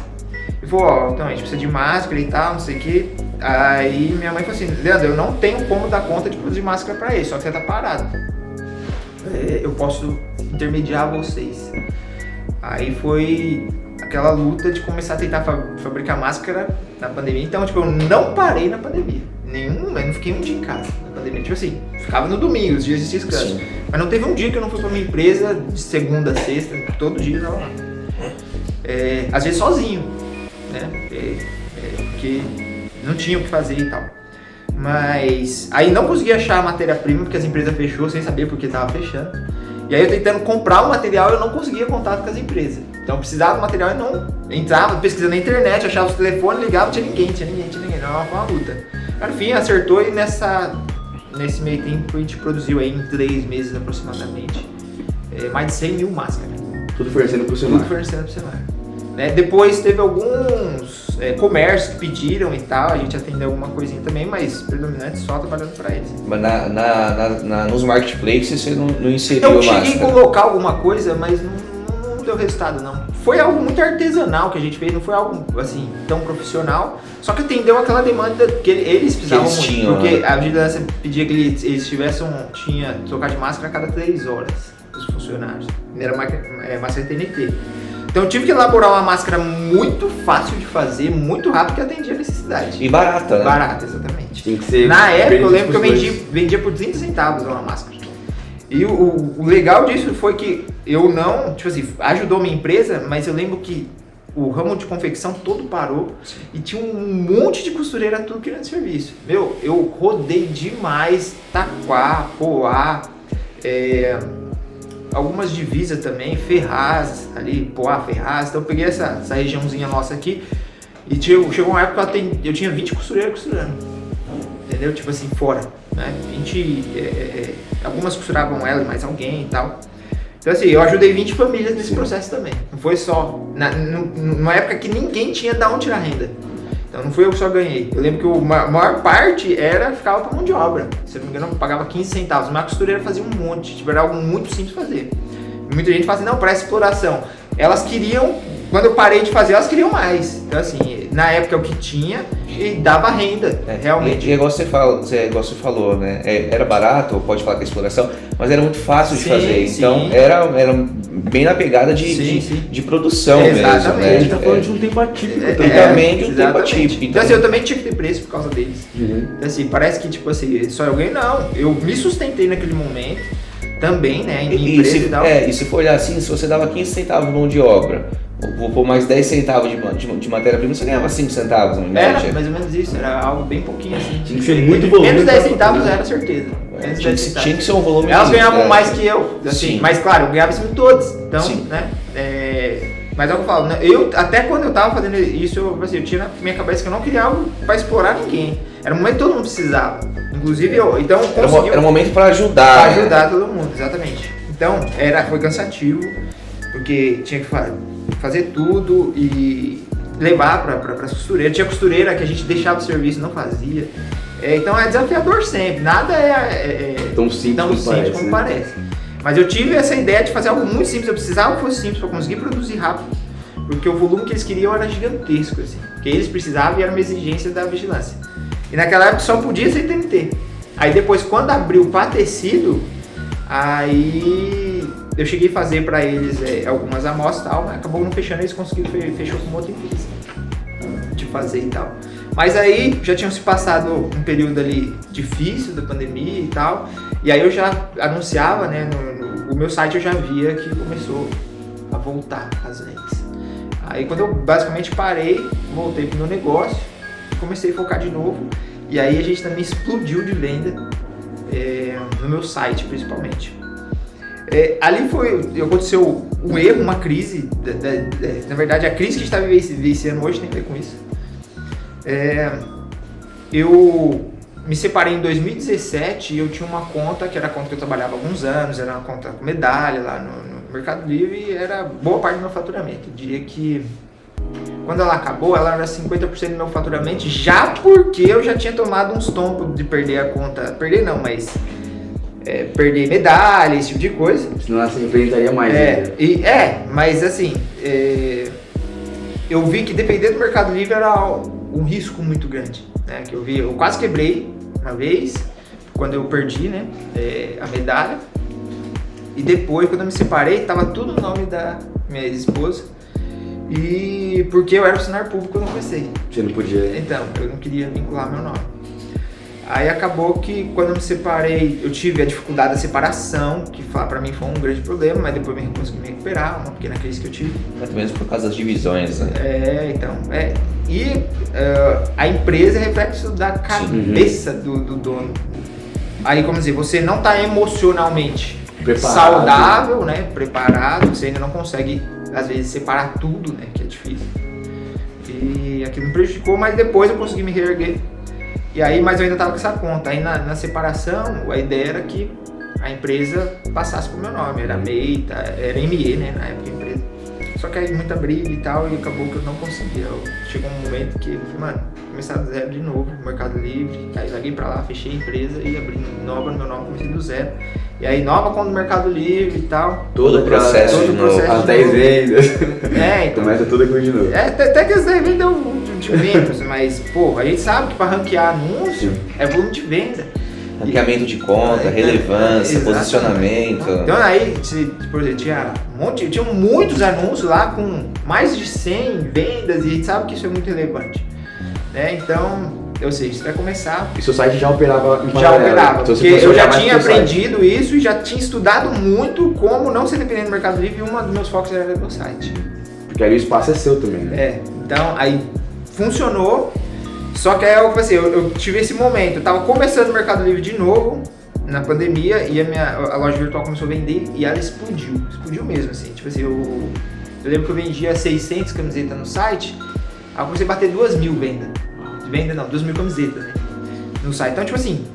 Ele falou, ó, então a gente precisa de máscara e tal, não sei o que. Aí minha mãe falou assim, Leandro, eu não tenho como dar conta de produzir máscara pra ele, só que você tá parado. Eu posso intermediar vocês. Aí foi aquela luta de começar a tentar fabricar máscara na pandemia. Então, tipo, eu não parei na pandemia. Eu não fiquei um dia em casa na pandemia. Tipo assim, ficava no domingo, os dias de descanso. Sim. Mas não teve um dia que eu não fui pra minha empresa de segunda a sexta, todo dia eu tava lá. Às vezes sozinho, né? Porque não tinha o que fazer e tal. Mas aí não consegui achar a matéria-prima porque as empresas fechou sem saber porque tava fechando. E aí eu tentando comprar o material, eu não conseguia contato com as empresas. Então eu precisava do material e não entrava, pesquisando na internet, achava os telefones, ligava, não tinha ninguém. Não, foi uma luta. Cara, enfim, acertou e nesse meio tempo a gente produziu aí em 3 meses aproximadamente mais de 100 mil máscaras. Tudo fornecendo pro celular. Tudo fornecendo pro celular. Né? Depois teve alguns comércios que pediram e tal, a gente atendeu alguma coisinha também, mas predominante só trabalhando para eles. Mas nos marketplaces você não inseriu máscara? Eu cheguei a colocar alguma coisa, mas não deu resultado não. Foi algo muito artesanal que a gente fez, não foi algo assim tão profissional, só que atendeu aquela demanda que eles precisavam muito, tinham, porque né? A vigilância pedia que eles tinha trocar de máscara a cada 3 horas, os funcionários. Era máscara TNT. Então eu tive que elaborar uma máscara muito fácil de fazer, muito rápido, que atendia a necessidade. E barata, né? Barata, exatamente. Tem que ser. Na época eu lembro que eu vendia por 30 centavos uma máscara. E o legal disso foi que eu não, tipo assim, ajudou minha empresa, mas eu lembro que o ramo de confecção todo parou. Sim. E tinha um monte de costureira tudo querendo serviço. Meu, eu rodei demais, Taquá, Poá, algumas divisas também, Ferraz, ali, Poá, Ferraz. Então eu peguei essa regiãozinha nossa aqui e chegou uma época que eu tinha 20 costureiras costurando. Entendeu? Tipo assim, fora, né? 20, algumas costuravam ela e mais alguém e tal. Então assim, eu ajudei 20 famílias nesse processo também. Não foi só, numa época que ninguém tinha de onde tirar renda. Então não foi eu que só ganhei. Eu lembro que a maior parte ficava pra mão de obra. Se eu não me engano, eu pagava 15 centavos. Uma costureira fazia um monte, tipo, era algo muito simples de fazer. Muita gente fala assim, não, parece exploração. Elas queriam, quando eu parei de fazer, elas queriam mais. Então assim, na época o que tinha e dava renda, realmente. E igual você falou, né? Era barato, ou pode falar que é exploração, mas era muito fácil de fazer. Sim. Então era bem na pegada de produção mesmo. Né? A gente tá falando de um tempo atípico também. De um tempo atípico. Então assim, eu também tinha que ter preço por causa deles. Uhum. Então assim, parece que tipo assim, só eu ganhei, não. Eu me sustentei naquele momento. Também, né, em minha empresa e tal. E se for olhar assim, se você dava 15 centavos de mão de obra, vou pôr mais 10 centavos de matéria-prima, você ganhava 5 centavos, não é? Era mais ou menos isso, era algo bem pouquinho assim. Tinha que ser muito volume. Menos 10 centavos era certeza. Tinha que ser um volume. Elas ganhavam mais que eu, assim, mas claro, eu ganhava isso em todos. Então, né, mas é o que eu falo, né, até quando eu tava fazendo isso, eu tinha na minha cabeça que eu não queria algo pra explorar ninguém. Era um momento que todo mundo precisava. Inclusive então era um momento para ajudar. Para ajudar todo mundo, exatamente. Então, foi cansativo, porque tinha que fazer tudo e levar para costureira. Tinha costureira que a gente deixava o serviço e não fazia. Então é desafiador sempre, nada é tão simples como parece. Mas eu tive essa ideia de fazer algo muito simples, eu precisava que fosse simples para conseguir produzir rápido, porque o volume que eles queriam era gigantesco, assim, que eles precisavam e era uma exigência da vigilância. E naquela época só podia ser TNT. Aí depois, quando abriu para tecido, aí eu cheguei a fazer para eles algumas amostras e tal, mas acabou não fechando, eles conseguiram, fechou com uma outra empresa de fazer e tal. Mas aí já tinham se passado um período ali difícil da pandemia e tal, e aí eu já anunciava, né, no meu site eu já via que começou a voltar as vendas. Aí quando eu basicamente parei, voltei pro meu negócio, comecei a focar de novo, e aí a gente também explodiu de venda no meu site principalmente. Ali aconteceu um erro, uma crise, na verdade a crise que a gente está vivenciando hoje tem a ver com isso. Eu me separei em 2017 e eu tinha uma conta, que era a conta que eu trabalhava há alguns anos, era uma conta com medalha lá no Mercado Livre e era boa parte do meu faturamento. Eu diria que quando ela acabou, ela era 50% do meu faturamento, já porque eu já tinha tomado uns tombos de perder a conta. Perder não, mas perder medalha, esse tipo de coisa. Senão ela se enfrentaria mais. Mas assim, eu vi que depender do Mercado Livre era um risco muito grande, né? Que eu quase quebrei uma vez, quando eu perdi, né, a medalha. E depois, quando eu me separei, tava tudo no nome da minha ex-esposa. E porque eu era funcionário público quando eu comecei. Você não podia. Então, eu não queria vincular meu nome. Aí acabou que quando eu me separei, eu tive a dificuldade da separação, que pra mim foi um grande problema, mas depois eu consegui me recuperar, uma pequena crise que eu tive. Muito menos por causa das divisões, né? E a empresa é reflexo da cabeça do dono. Aí, como dizer, você não está emocionalmente saudável, né? Preparado, você ainda não consegue, às vezes, separar tudo, né? Que é difícil. E aquilo me prejudicou, mas depois eu consegui me reerguer. E aí, mas eu ainda estava com essa conta. Aí na separação, a ideia era que a empresa passasse pro meu nome. Era Meita, era ME, né? Na época a empresa. Só que aí muita briga e tal, e acabou que eu não conseguia. Chegou um momento que eu falei, mano, começar do zero de novo, Mercado Livre. Aí larguei pra lá, fechei a empresa e abri nova no meu nome, comecei do zero. E aí nova conta do Mercado Livre e tal. Todo o processo de novo. As 10 vendas. Então. Começa tudo aqui de novo. Até que as 10 vendas deu de menos, mas, pô, a gente sabe que pra ranquear anúncio é volume de venda. Ranqueamento de conta, relevância, posicionamento. Então aí, por exemplo, tinha muitos anúncios lá com mais de 100 vendas e a gente sabe que isso é muito relevante. Né? Então, ou seja, isso vai começar... E seu site já operava em paralelo? Já operava, então, porque eu já tinha aprendido isso e já tinha estudado muito como não ser dependente do Mercado Livre, e um dos meus focos era o meu site. Porque aí o espaço é seu também, né? Então aí funcionou. Só que aí eu tive esse momento, eu tava começando o Mercado Livre de novo, na pandemia, e a loja virtual começou a vender e ela explodiu mesmo, assim, tipo assim, eu lembro que eu vendia 600 camisetas no site, aí eu comecei a bater 2.000 camisetas, né, no site, então tipo assim,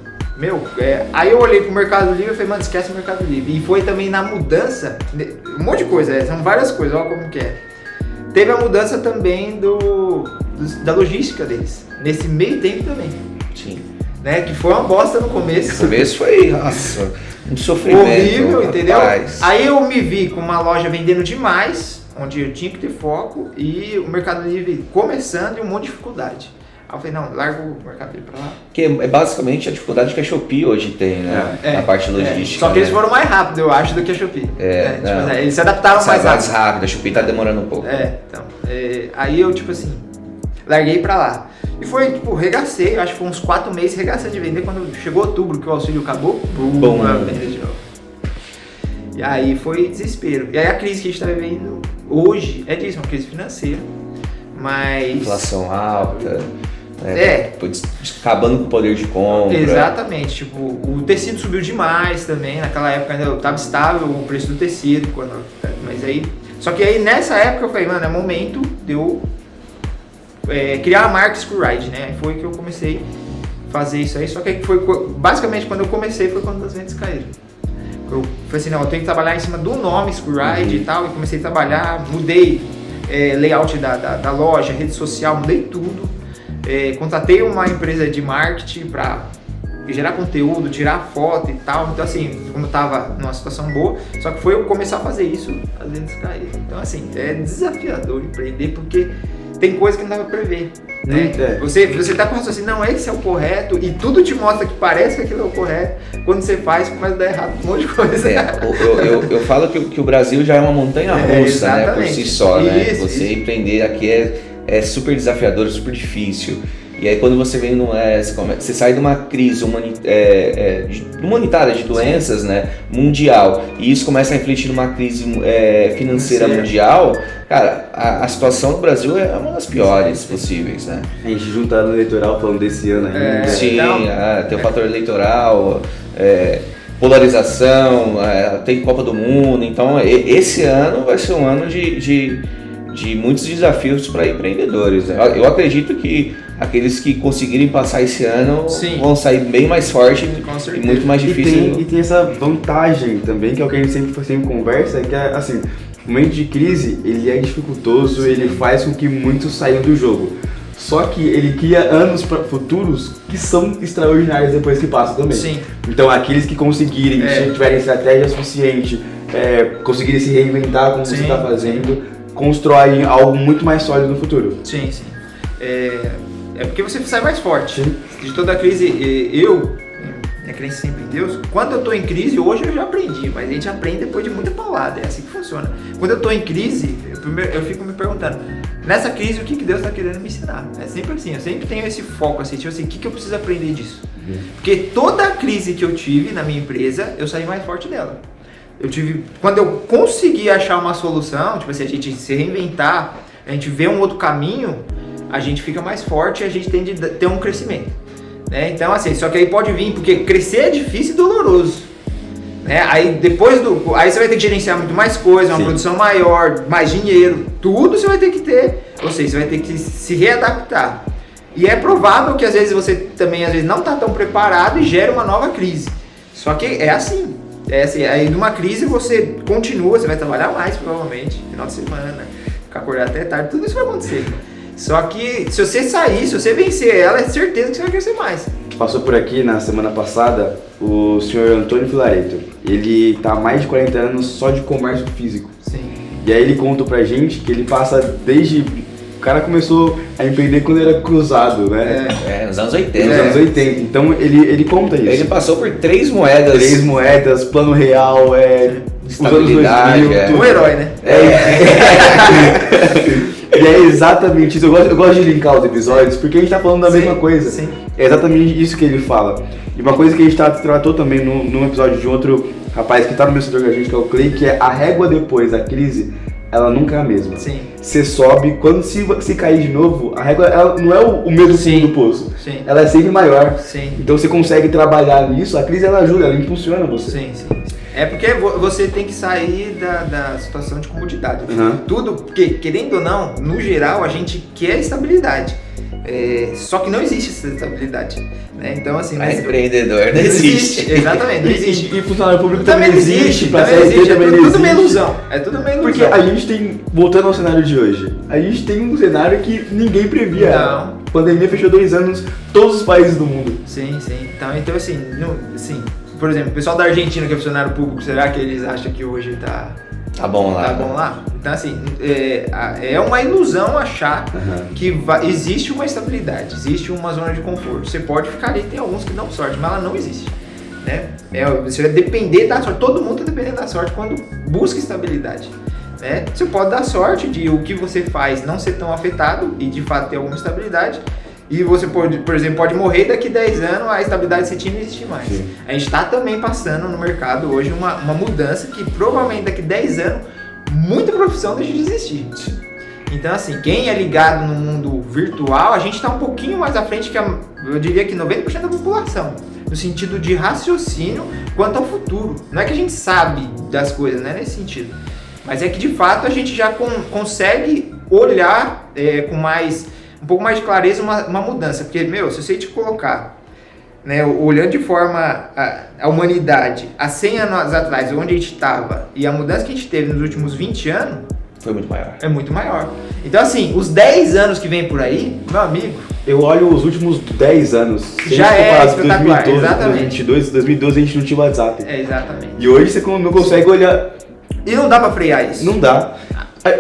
aí eu olhei pro Mercado Livre e falei, mano, esquece o Mercado Livre, e foi também na mudança, um monte de coisa, são várias coisas, olha como que é. Teve a mudança também da logística deles, nesse meio tempo também. Sim. Né? Que foi uma bosta no começo. No começo foi, nossa, um sofrimento. Horrível, entendeu? Rapaz. Aí eu me vi com uma loja vendendo demais, onde eu tinha que ter foco, e o Mercado Livre começando e um monte de dificuldade. Aí eu falei, não, larga o Mercado Livre pra lá. Que é basicamente a dificuldade que a Shopee hoje tem, né? Na parte logística. Só que eles foram mais rápido, eu acho, do que a Shopee. Eles se adaptaram mais rápido. A Shopee tá demorando um pouco. Aí eu, tipo assim, larguei pra lá. E foi, tipo, regacei, acho que foi uns 4 meses regacei de vender. Quando chegou outubro, que o auxílio acabou, vender de novo. E aí foi desespero. E aí a crise que a gente tá vivendo hoje é disso, uma crise financeira. Mas... inflação alta, acabando com o poder de compra. Exatamente, tipo, o tecido subiu demais também. Naquela época ainda estava estável o preço do tecido, mas aí... Só que aí nessa época eu falei, mano, é momento de eu criar a marca Screwride, né? Aí foi que eu comecei a fazer isso aí, só que aí foi basicamente quando eu comecei foi quando as vendas caíram. Eu falei assim, não, eu tenho que trabalhar em cima do nome Screwride e tal, e comecei a trabalhar, mudei layout da loja, rede social, mudei tudo. Contratei uma empresa de marketing para gerar conteúdo, tirar foto e tal. Então assim, como eu tava numa situação boa, só que foi eu começar a fazer isso, as vendas caíram. Então assim, é desafiador empreender porque tem coisa que não dá pra prever, né? Você tá com assim, não, esse é o correto, e tudo te mostra que parece que aquilo é o correto. Quando você faz, começa a dar errado um monte de coisa. Eu falo que o Brasil já é uma montanha russa, né, por si só, né? Você empreender aqui é super desafiador, super difícil. E aí quando você vem você sai de uma crise humanitária de doenças, né, mundial, e isso começa a refletir numa crise financeira mundial, cara, a situação do Brasil é uma das piores possíveis, né? A gente junta no eleitoral falando desse ano ainda. Sim, tem o fator eleitoral, polarização, tem Copa do Mundo, então esse ano vai ser um ano de muitos desafios para empreendedores. Eu acredito que aqueles que conseguirem passar esse ano vão sair bem mais forte e muito mais difícil. E tem essa vantagem também, que é o que a gente sempre conversa, que é assim, o momento de crise, ele é dificultoso, ele faz com que muitos saiam do jogo. só que ele cria anos futuros que são extraordinários depois que passam também. Sim. Então aqueles que conseguirem, que tiverem estratégia suficiente, conseguirem se reinventar como você está fazendo, constroem algo muito mais sólido no futuro. Sim. É porque você sai mais forte. Sim. De toda a crise, minha crença sempre em Deus, quando eu tô em crise, hoje eu já aprendi, mas a gente aprende depois de muita paulada, é assim que funciona. Quando eu tô em crise, eu fico me perguntando, nessa crise, o que Deus tá querendo me ensinar? É sempre assim, eu sempre tenho esse foco, assim, tipo assim, o que eu preciso aprender disso? Porque toda a crise que eu tive na minha empresa, eu saí mais forte dela. Quando eu consegui achar uma solução, tipo assim, a gente se reinventar, a gente vê um outro caminho, a gente fica mais forte e a gente tende a ter um crescimento. Né? Então, assim, só que aí pode vir, porque crescer é difícil e doloroso. Né? Aí aí você vai ter que gerenciar muito mais coisa, uma produção maior, mais dinheiro, tudo você vai ter que ter, ou seja, você vai ter que se readaptar. E é provável que às vezes você também não está tão preparado e gera uma nova crise. Só que é assim, aí numa crise você continua, você vai trabalhar mais provavelmente, final de semana, ficar acordado até tarde, tudo isso vai acontecer. Só que se você sair, se você vencer ela, é certeza que você vai crescer mais. Passou por aqui na semana passada o senhor Antônio Filareto. Ele tá há mais de 40 anos só de comércio físico. Sim. E aí ele conta pra gente que ele passa desde... O cara começou a empreender quando era cruzado, né? Nos anos 80. Nos anos 80. Então ele conta isso. Ele passou por 3 moedas. 3 moedas, plano real, estabilidade, os anos 2000, um herói, né? E é exatamente isso. Eu gosto de linkar os episódios porque a gente tá falando da mesma coisa. Sim. É exatamente isso que ele fala. E uma coisa que a gente tratou também num episódio de outro rapaz que tá no meu setor com a gente, que é o Clay, que é a régua depois da crise, ela nunca é a mesma. Sim. Você sobe, quando se cair de novo, a régua ela não é o mesmo fundo do poço. Sim. Ela é sempre maior. Sim. Então você consegue trabalhar nisso, a crise ela ajuda, ela impulsiona você. Sim. É porque você tem que sair da situação de comodidade. Tudo, porque querendo ou não, no geral a gente quer estabilidade. Só que não existe essa estabilidade. Né? Então, assim. Pra empreendedor não existe. Exatamente, não existe. E funcionário público também existe. Pra CLT também não existe. Tudo uma ilusão. É tudo uma ilusão. Porque a gente tem, voltando ao cenário de hoje, a gente tem um cenário que ninguém previa. Não. A pandemia fechou 2 anos, todos os países do mundo. Sim. Então assim, por exemplo, o pessoal da Argentina que é funcionário público, será que eles acham que hoje tá bom lá? Tá bom lá? Então assim, é uma ilusão achar que existe uma estabilidade, existe uma zona de conforto. Você pode ficar ali, tem alguns que dão sorte, mas ela não existe. Né? Você vai depender da sorte, todo mundo está dependendo da sorte quando busca estabilidade. Né? Você pode dar sorte de o que você faz não ser tão afetado e de fato ter alguma estabilidade. E você pode, por exemplo, pode morrer daqui 10 anos, a estabilidade que você tinha não existe mais. Sim. A gente está também passando no mercado hoje uma mudança que provavelmente daqui 10 anos muita profissão deixa de existir. Sim. Então assim, quem é ligado no mundo virtual, a gente está um pouquinho mais à frente que eu diria que 90% da população. No sentido de raciocínio quanto ao futuro. Não é que a gente sabe das coisas, não é nesse sentido. Mas é que de fato a gente já consegue olhar com um pouco mais de clareza uma mudança. Porque, se você te colocar, né, olhando de forma a humanidade há 100 anos atrás, onde a gente estava, e a mudança que a gente teve nos últimos 20 anos, foi muito maior. É muito maior. Então, assim, os 10 anos que vem por aí, meu amigo... Eu olho os últimos 10 anos. Já é espetacular, 2012, exatamente. 2012 a gente não tinha WhatsApp. Exatamente. E hoje você não consegue olhar... E não dá pra frear isso. Não dá.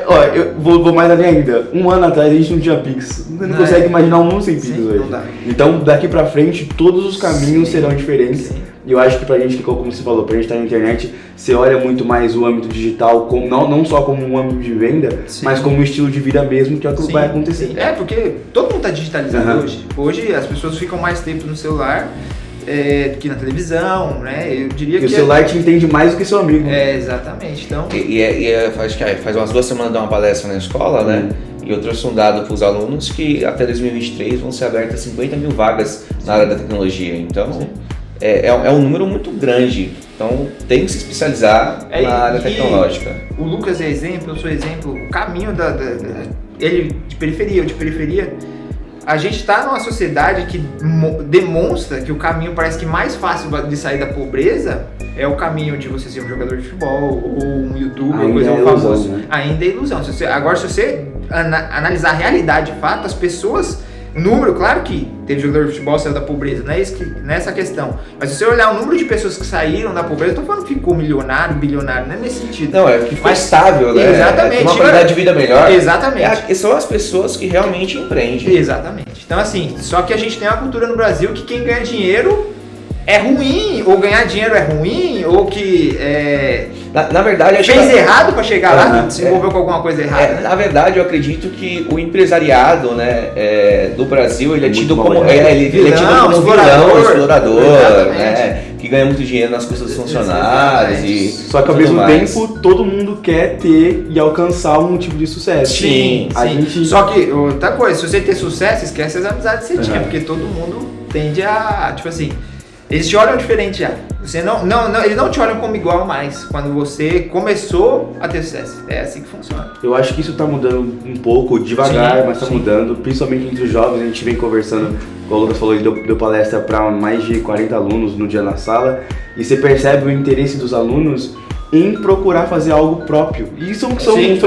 Olha, eu vou mais além ainda. 1 ano atrás a gente não tinha Pix. Você não consegue imaginar um mundo sem Pix hoje. Não dá. Então, daqui pra frente, todos os caminhos serão diferentes. Sim. E eu acho que pra gente, como você falou, pra gente estar na internet, você olha muito mais o âmbito digital, não só como um âmbito de venda, mas como um estilo de vida mesmo, que é o que vai acontecer. Sim. Porque todo mundo tá digitalizado hoje. Hoje as pessoas ficam mais tempo no celular do que na televisão, né? Eu diria que o celular te entende mais do que seu amigo. Exatamente. Então... Acho que faz umas 2 semanas de uma palestra na escola, né? E eu trouxe um dado para os alunos que até 2023 vão ser abertas 50 mil vagas na área da tecnologia. Então, é um número muito grande. Então, tem que se especializar na área tecnológica. O Lucas é exemplo, eu sou exemplo. O caminho ele de periferia, eu de periferia. A gente está numa sociedade que demonstra que o caminho parece que mais fácil de sair da pobreza é o caminho de você ser um jogador de futebol ou um youtuber, coisa famosa. Né? Ainda é ilusão. Se você analisar a realidade de fato, as pessoas O número, claro que teve jogador de futebol que saiu da pobreza, não é isso que, não é essa a questão. Mas se você olhar o número de pessoas que saíram da pobreza, eu tô falando que ficou milionário, bilionário, não é nesse sentido. Não, é que ficou estável, né? Exatamente. Uma qualidade de vida melhor. Exatamente. São as pessoas que realmente empreendem. Exatamente. Então assim, só que a gente tem uma cultura no Brasil que quem ganha dinheiro é ruim, ou ganhar dinheiro é ruim, ou que na verdade, fez errado para chegar lá, se envolveu com alguma coisa errada. Né? Na verdade, eu acredito que o empresariado, né, do Brasil, ele é tido como vilão, explorador, né, que ganha muito dinheiro nas custas dos funcionários. Só que ao mesmo tempo, todo mundo quer ter e alcançar um tipo de sucesso. Sim. Só que outra coisa, se você ter sucesso, esquece as amizades que você tinha, porque todo mundo tende a, tipo assim, eles te olham diferente já. Você eles não te olham como igual mais quando você começou a ter sucesso. É assim que funciona. Eu acho que isso tá mudando um pouco, devagar, mas tá mudando, principalmente entre os jovens. A gente vem conversando, como o Lucas falou, ele deu palestra para mais de 40 alunos no dia na sala, e você percebe o interesse dos alunos em procurar fazer algo próprio. E são jovens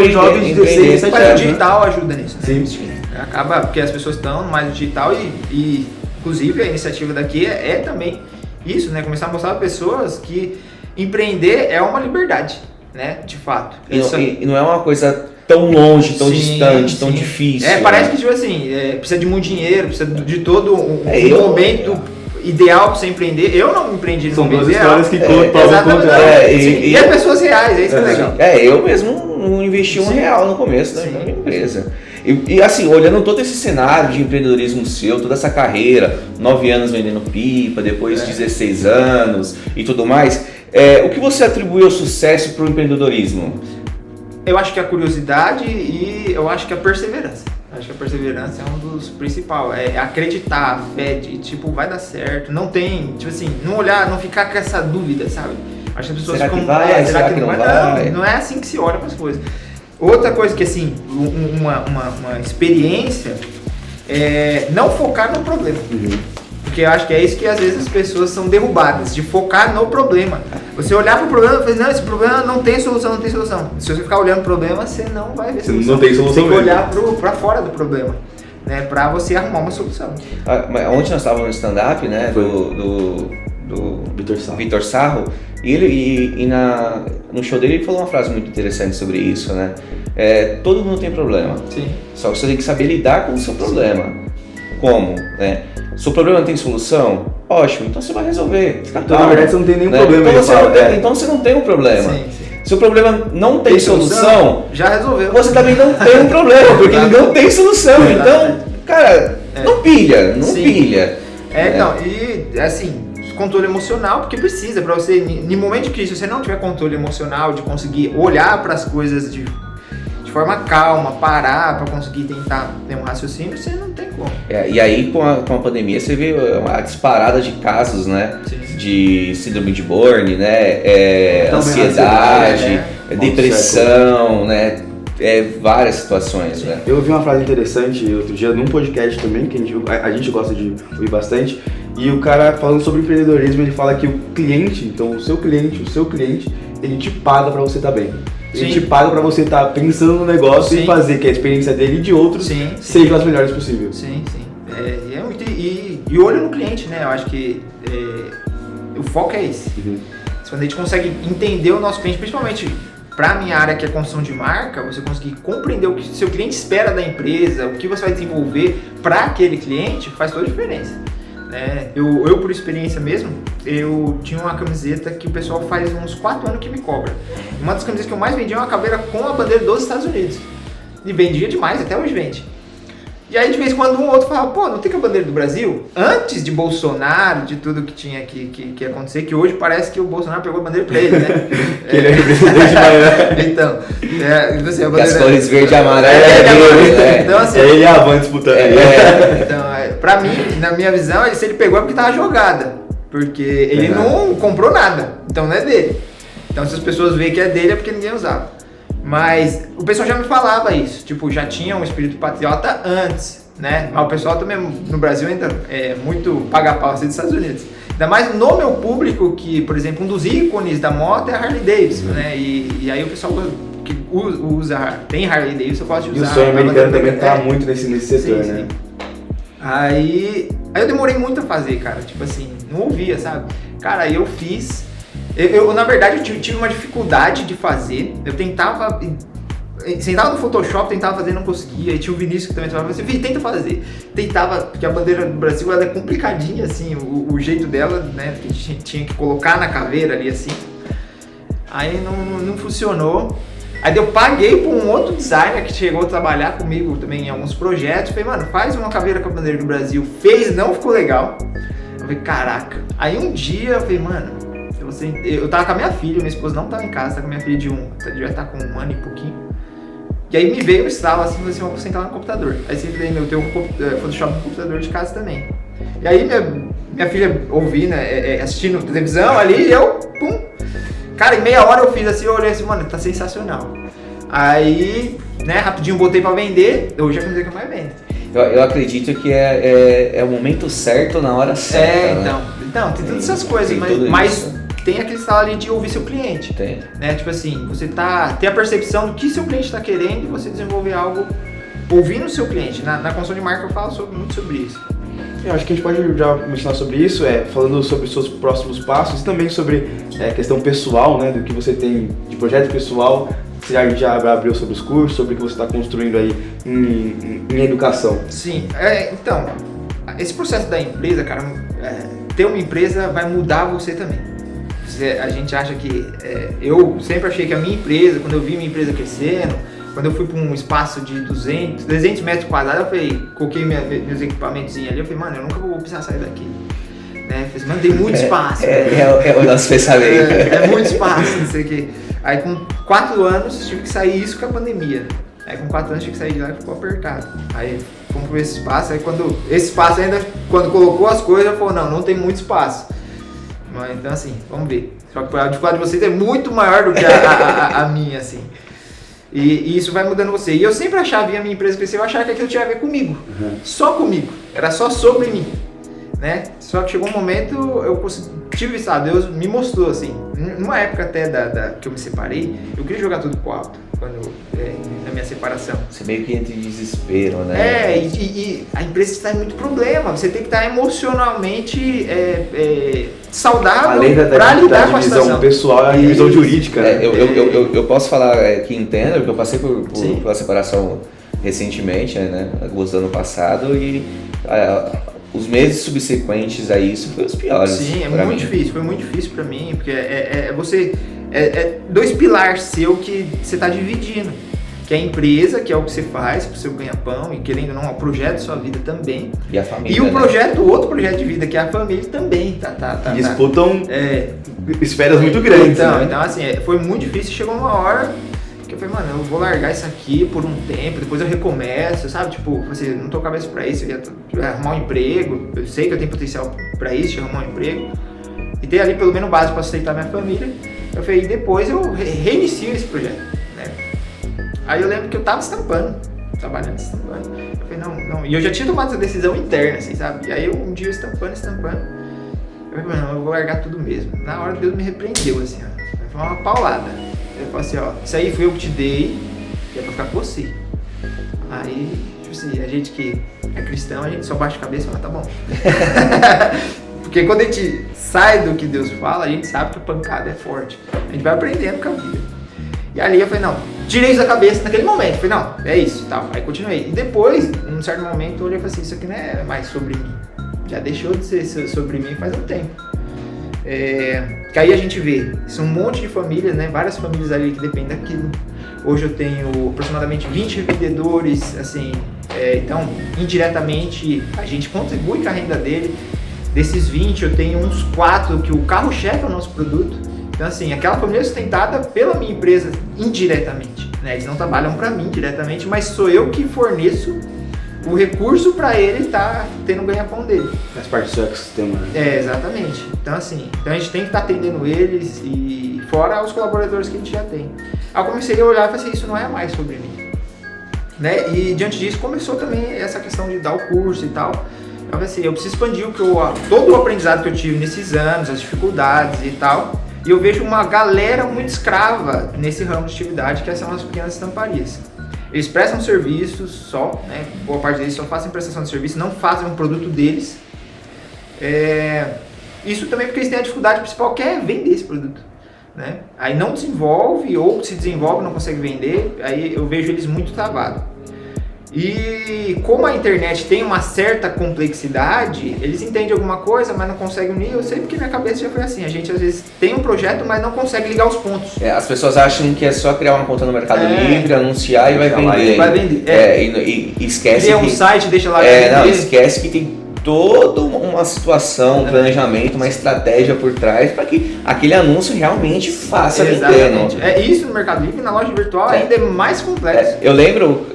de 16, 17 anos. Mas o digital ajuda nisso, né? Sim. Acaba porque as pessoas estão mais no digital e inclusive a iniciativa daqui é também isso, né? Começar a mostrar para pessoas que empreender é uma liberdade, né? De fato. E não é uma coisa tão longe, tão distante, tão difícil. Parece que tipo assim, precisa de muito dinheiro, precisa de todo um momento ideal para você empreender. Eu não empreendi no momento ideal. São duas histórias que provam e é pessoas reais, é isso que é legal. Eu mesmo não investi R$1 no começo da minha empresa. E assim, olhando todo esse cenário de empreendedorismo seu, toda essa carreira, 9 anos vendendo pipa, depois 16 anos e tudo mais, o que você atribui ao sucesso para o empreendedorismo? Eu acho que a curiosidade e eu acho que a perseverança. Acho que a perseverança é um dos principais. É acreditar, a fé de tipo, vai dar certo. Não tem, tipo assim, não olhar, não ficar com essa dúvida, sabe? Acho que as pessoas ficam, será que não vai? Não é assim que se olha para as coisas. Outra coisa que, assim, uma experiência é não focar no problema. Porque eu acho que é isso que às vezes as pessoas são derrubadas, de focar no problema. Você olhar para o problema e falar, não, esse problema não tem solução. Se você ficar olhando o problema, você não vai ver solução. Não tem solução. Você tem que olhar para fora do problema, né, para você arrumar uma solução. Ontem nós estávamos no stand-up, né, do Vitor Sarro, e no show dele ele falou uma frase muito interessante sobre isso, né? Todo mundo tem problema. Sim. Só que você tem que saber lidar com o seu problema. Como? Né? Se o problema tem solução, ótimo, então você vai resolver. Então, na verdade, você não tem nenhum problema. Então você não tem um problema. Sim. Se o problema não tem solução, já resolveu. Você também não tem um problema, porque ele não tem solução. Então, cara, não pilha. Então, e assim, controle emocional, porque precisa, para você, em momento de crise, se você não tiver controle emocional, de conseguir olhar para as coisas de forma calma, parar para conseguir tentar ter um raciocínio, você não tem como. E aí com a pandemia você vê uma disparada de casos, né? Sim. De síndrome de Bourne, né? Ansiedade, depressão, né? Várias situações, né? Eu ouvi uma frase interessante outro dia num podcast também, que a gente gosta de ouvir bastante, e o cara falando sobre empreendedorismo, ele fala que o cliente, então o seu cliente, ele te paga para você estar bem. Ele te paga para você estar pensando no negócio e fazer que a experiência dele e de outros sejam as melhores possíveis. Sim. E olho no cliente, né? Eu acho que o foco é esse. Quando a gente consegue entender o nosso cliente, principalmente para a minha área que é construção de marca, você conseguir compreender o que o seu cliente espera da empresa, o que você vai desenvolver para aquele cliente, faz toda a diferença. Eu, por experiência mesmo, eu tinha uma camiseta que o pessoal faz uns 4 anos que me cobra. Uma das camisetas que eu mais vendia é uma caveira com a bandeira dos Estados Unidos. E vendia demais, até hoje vende. E aí de vez em quando um ou outro falava, pô, não tem que a bandeira do Brasil? Antes de Bolsonaro, de tudo que tinha que acontecer, que hoje parece que o Bolsonaro pegou a bandeira pra ele, né? Que ele é representante maior. Então, assim, a bandeira... as cores verde e amarela Então, assim, ele e a Van disputando. Então, pra mim, na minha visão, se ele pegou é porque tava jogada. Porque ele não comprou nada, então não é dele. Então se as pessoas veem que é dele é porque ninguém usava. Mas o pessoal já me falava isso, tipo, já tinha um espírito patriota antes, né? Mas o pessoal também no Brasil ainda é muito paga-pau assim dos Estados Unidos. Ainda mais no meu público, que, por exemplo, um dos ícones da moto é a Harley Davidson, né? E aí o pessoal que tem Harley Davidson gosta de usar. E o sonho americano também tá muito nesse setor, né? Aí eu demorei muito a fazer, cara, tipo assim, não ouvia, sabe? Cara, aí eu fiz, na verdade eu tive uma dificuldade de fazer, eu tentava, sentava no Photoshop, tentava fazer, não conseguia, aí tinha o Vinícius que também falava assim, tenta fazer, tentava, porque a bandeira do Brasil ela é complicadinha assim, o jeito dela, né, que a gente tinha que colocar na caveira ali assim, aí não funcionou. Aí eu paguei pra um outro designer que chegou a trabalhar comigo também em alguns projetos. Falei, mano, faz uma caveira com a bandeira do Brasil. Fez, não ficou legal. Eu falei, caraca. Aí um dia eu falei, mano, eu tava com a minha filha, minha esposa não tava em casa, tava com a minha filha devia estar com 1 ano e pouquinho. E aí me veio o estalo assim, falei assim, vou sentar no computador. Aí sempre falei, eu tenho um Photoshop no computador de casa também. E aí minha filha ouvindo, assistindo televisão ali, e eu, pum. Cara, em meia hora eu fiz assim, eu olhei assim, mano, tá sensacional. Aí, né, rapidinho botei pra vender, hoje é a coisa que eu mais vendo. Eu acredito que é o momento certo na hora certa. Então, tem todas essas coisas, mas tem aquele estado ali de ouvir seu cliente. Tem. Né, tipo assim, você ter a percepção do que seu cliente tá querendo e você desenvolver algo ouvindo o seu cliente. Na construção de marca eu falo muito sobre isso. Eu acho que a gente pode já mencionar sobre isso, falando sobre os seus próximos passos e também sobre questão pessoal, né, do que você tem de projeto pessoal, você já abriu sobre os cursos, sobre o que você está construindo aí em educação. Sim, então, esse processo da empresa, cara, ter uma empresa vai mudar você também. A gente acha que, eu sempre achei que a minha empresa, quando eu vi minha empresa crescendo, quando eu fui para um espaço de 300 metros quadrados, eu falei, coloquei meus equipamentos ali, eu falei, mano, eu nunca vou precisar sair daqui. Né? Falei, mano, tem muito espaço. É o nosso pensamento. É muito espaço, não sei o quê. Aí com 4 anos, tive que sair isso com a pandemia. Aí com 4 anos, tive que sair de lá e ficou apertado. Aí fomos para esse espaço, aí esse espaço ainda, quando colocou as coisas, eu falei, não tem muito espaço. Mas, então assim, vamos ver. Só que a dificuldade de vocês é muito maior do que a minha, assim. E isso vai mudando você. E eu sempre achava, via a minha empresa crescer, eu achava que aquilo tinha a ver comigo. Só comigo. Era só sobre mim. Né? Só que chegou um momento, eu tive isso, Deus me mostrou assim. Numa época até que eu me separei, eu queria jogar tudo pro alto. Na minha separação. Você meio que entra em desespero, né? E a empresa está em muito problema. Você tem que estar emocionalmente saudável para lidar com a situação. Divisão pessoal e a divisão jurídica. Eu posso falar que entendo, porque eu passei pela separação recentemente, né? Agosto do ano passado, e os meses subsequentes a isso foram os piores. Sim, foi muito difícil para mim, porque é 2 pilares seu que você está dividindo, que é a empresa, que é o que você faz para o seu ganha-pão, e querendo ou não, é o projeto da sua vida também. E a família, e o outro projeto de vida, que é a família também. Disputam esferas muito grandes. Então assim, foi muito difícil, chegou uma hora que eu falei, mano, eu vou largar isso aqui por um tempo, depois eu recomeço, sabe? Tipo, assim, não tô cabeça pra isso, eu ia arrumar um emprego, eu sei que eu tenho potencial pra isso, de arrumar um emprego, e ter ali pelo menos base pra aceitar minha família. Eu falei, e depois eu reinicio esse projeto, né? Aí eu lembro que eu tava trabalhando estampando. Eu falei, não, e eu já tinha tomado essa decisão interna, assim, sabe? E aí um dia eu estampando. Eu falei, não, eu vou largar tudo mesmo. Na hora Deus me repreendeu, assim, ó. Foi uma paulada. Ele falou assim, ó, isso aí foi eu que te dei, que é pra ficar com você. Aí, tipo assim, a gente que é cristão, a gente só baixa a cabeça e fala, tá bom. Porque quando a gente sai do que Deus fala, a gente sabe que a pancada é forte. A gente vai aprendendo com a vida. E ali eu falei, não, tirei isso da cabeça naquele momento. Eu falei, não, é isso, tal. Aí continuei. E depois, num certo momento, eu olhei e falei assim, isso aqui não é mais sobre mim. Já deixou de ser sobre mim faz um tempo. Que aí a gente vê, são um monte de famílias, né? Várias famílias ali que dependem daquilo. Hoje eu tenho aproximadamente 20 vendedores, assim, então indiretamente a gente contribui com a renda dele. Desses 20 eu tenho uns 4 que o carro-chefe é o nosso produto. Então assim, aquela família é sustentada pela minha empresa indiretamente, né? Eles não trabalham para mim diretamente, mas sou eu que forneço o recurso para ele estar tendo o ganha-pão dele. Faz parte do seu ecossistema, né? Exatamente. Então assim, a gente tem que estar atendendo eles e fora os colaboradores que a gente já tem. Aí eu comecei a olhar e falei assim, isso não é mais sobre mim. Né? E diante disso começou também essa questão de dar o curso e tal. Eu falei assim, eu preciso expandir todo o aprendizado que eu tive nesses anos, as dificuldades e tal. E eu vejo uma galera muito escrava nesse ramo de atividade, que são as pequenas estamparias. Eles prestam serviços só, né? Boa parte deles só fazem prestação de serviço, não fazem um produto deles. Isso também porque eles têm a dificuldade principal, que é vender esse produto, né? Aí não desenvolve, ou se desenvolve não consegue vender, aí eu vejo eles muito travados. E como a internet tem uma certa complexidade, eles entendem alguma coisa, mas não conseguem unir. Eu sei porque minha cabeça já foi assim, a gente às vezes tem um projeto, mas não consegue ligar os pontos. As pessoas acham que é só criar uma conta no Mercado Livre, anunciar e vai vender. Vai vender. E esquece cria um site, deixa lá. Esquece que tem toda uma situação, um planejamento, uma estratégia por trás para que aquele anúncio realmente faça vender. Isso no Mercado Livre, na loja virtual ainda é mais complexo. Eu lembro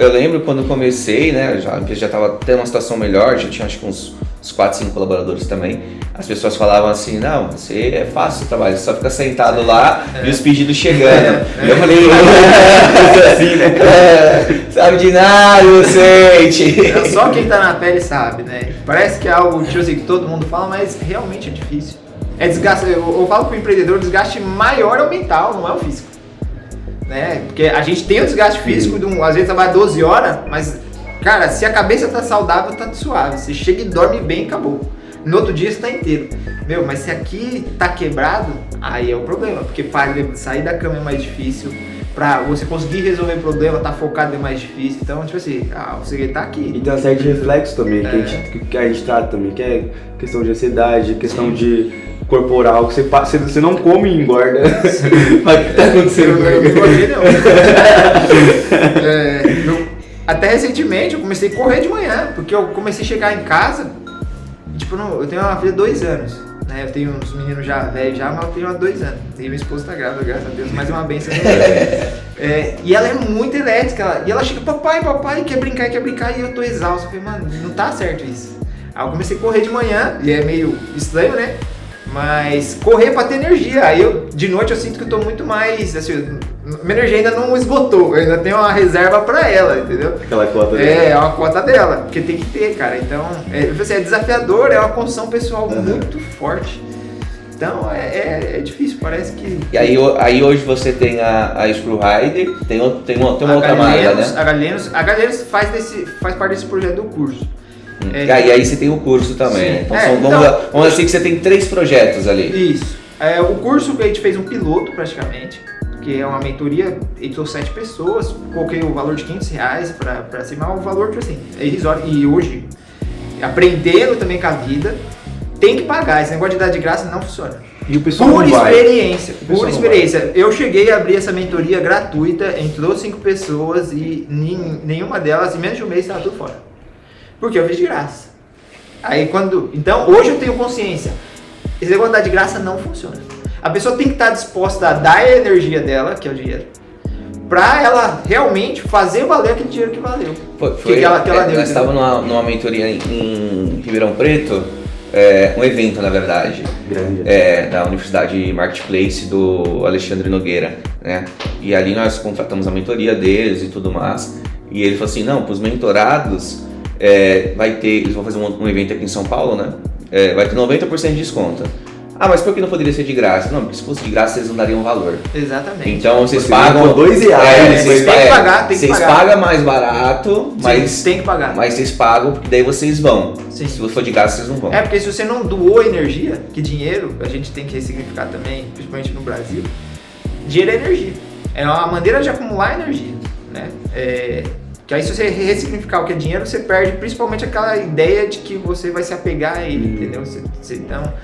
quando comecei, né, já estava tendo uma situação melhor, já tinha acho que uns 4, 5 colaboradores também. As pessoas falavam assim, não, você é fácil o trabalho, você só fica sentado lá e os pedidos chegando. E eu falei, assim, né? Sabe de nada, inocente. Só quem tá na pele sabe, né? Parece que é algo que todo mundo fala, mas realmente é difícil. É desgaste, eu falo pro empreendedor, o desgaste maior é o mental, não é o físico. Né? Porque a gente tem o desgaste físico, às vezes trabalha 12 horas, mas, cara, se a cabeça tá saudável, tá suave. Você chega e dorme bem e acabou. No outro dia você tá inteiro. Mas se aqui tá quebrado, aí é o problema. Porque para sair da cama é mais difícil. Pra você conseguir resolver o problema, tá focado é mais difícil. Então, tipo assim, o segredo tá aqui. E tem uma série de reflexos também, que a gente trata também, que é questão de ansiedade, questão de corporal, que você não come e engorda. Mas o que tá acontecendo? Até recentemente eu comecei a correr de manhã, porque eu comecei a chegar em casa. Tipo, eu tenho uma filha de 2 anos, né? Eu tenho uns meninos já velhos mas eu tenho há 2 anos. E minha esposa tá grávida, graças a Deus, mais uma bênção. E ela é muito elétrica, e ela chega, papai, quer brincar, e eu tô exausto. Eu falei, mano, não tá certo isso. Aí eu comecei a correr de manhã, e é meio estranho, né? Mas correr pra ter energia. Aí de noite eu sinto que eu tô muito mais, assim, minha energia ainda não esgotou, eu ainda tenho uma reserva pra ela, entendeu? Aquela cota dela. É uma cota dela, porque tem que ter, cara. Então, é desafiador, é uma construção pessoal muito forte. Então, é difícil, parece que... E aí hoje você tem a Screw Rider, tem uma outra marca, né? A Galheiros faz parte desse projeto do curso. E aí você tem o curso também, sim. né? Então, vamos dizer que você tem 3 projetos ali. Isso. O curso que a gente fez um piloto praticamente, que é uma mentoria, entrou 7 pessoas, coloquei o valor de R$500 pra cima, o valor, tipo assim, é irrisório. E hoje, aprendendo também com a vida, tem que pagar, esse negócio de dar de graça não funciona. E o pessoal Pura experiência. Eu cheguei a abrir essa mentoria gratuita, entrou 5 pessoas e nenhuma delas, em menos de um mês, estava tudo fora. Porque eu fiz de graça. Então, hoje eu tenho consciência. Esse negócio de dar de graça não funciona. A pessoa tem que estar disposta a dar a energia dela, que é o dinheiro, pra ela realmente fazer valer aquele dinheiro que valeu. Nós estávamos numa mentoria em Ribeirão Preto, um evento, na verdade, grande, da Universidade Marketplace do Alexandre Nogueira, né? E ali nós contratamos a mentoria deles e tudo mais. E ele falou assim, não, para os mentorados, eles vão fazer um evento aqui em São Paulo, né? Vai ter 90% de desconto. Mas por que não poderia ser de graça? Não, porque se fosse de graça vocês não dariam valor. Exatamente. Então vocês pagam R$2. Vocês têm que pagar, Vocês pagam mais barato, mas tem que pagar. Mas vocês pagam, porque daí vocês vão. Sim. Se for de graça, vocês não vão. Porque se você não doou energia, que dinheiro, a gente tem que ressignificar também, principalmente no Brasil, dinheiro é energia. É uma maneira de acumular energia, né? Que aí se você ressignificar o que é dinheiro, você perde principalmente aquela ideia de que você vai se apegar a ele, entendeu? Então,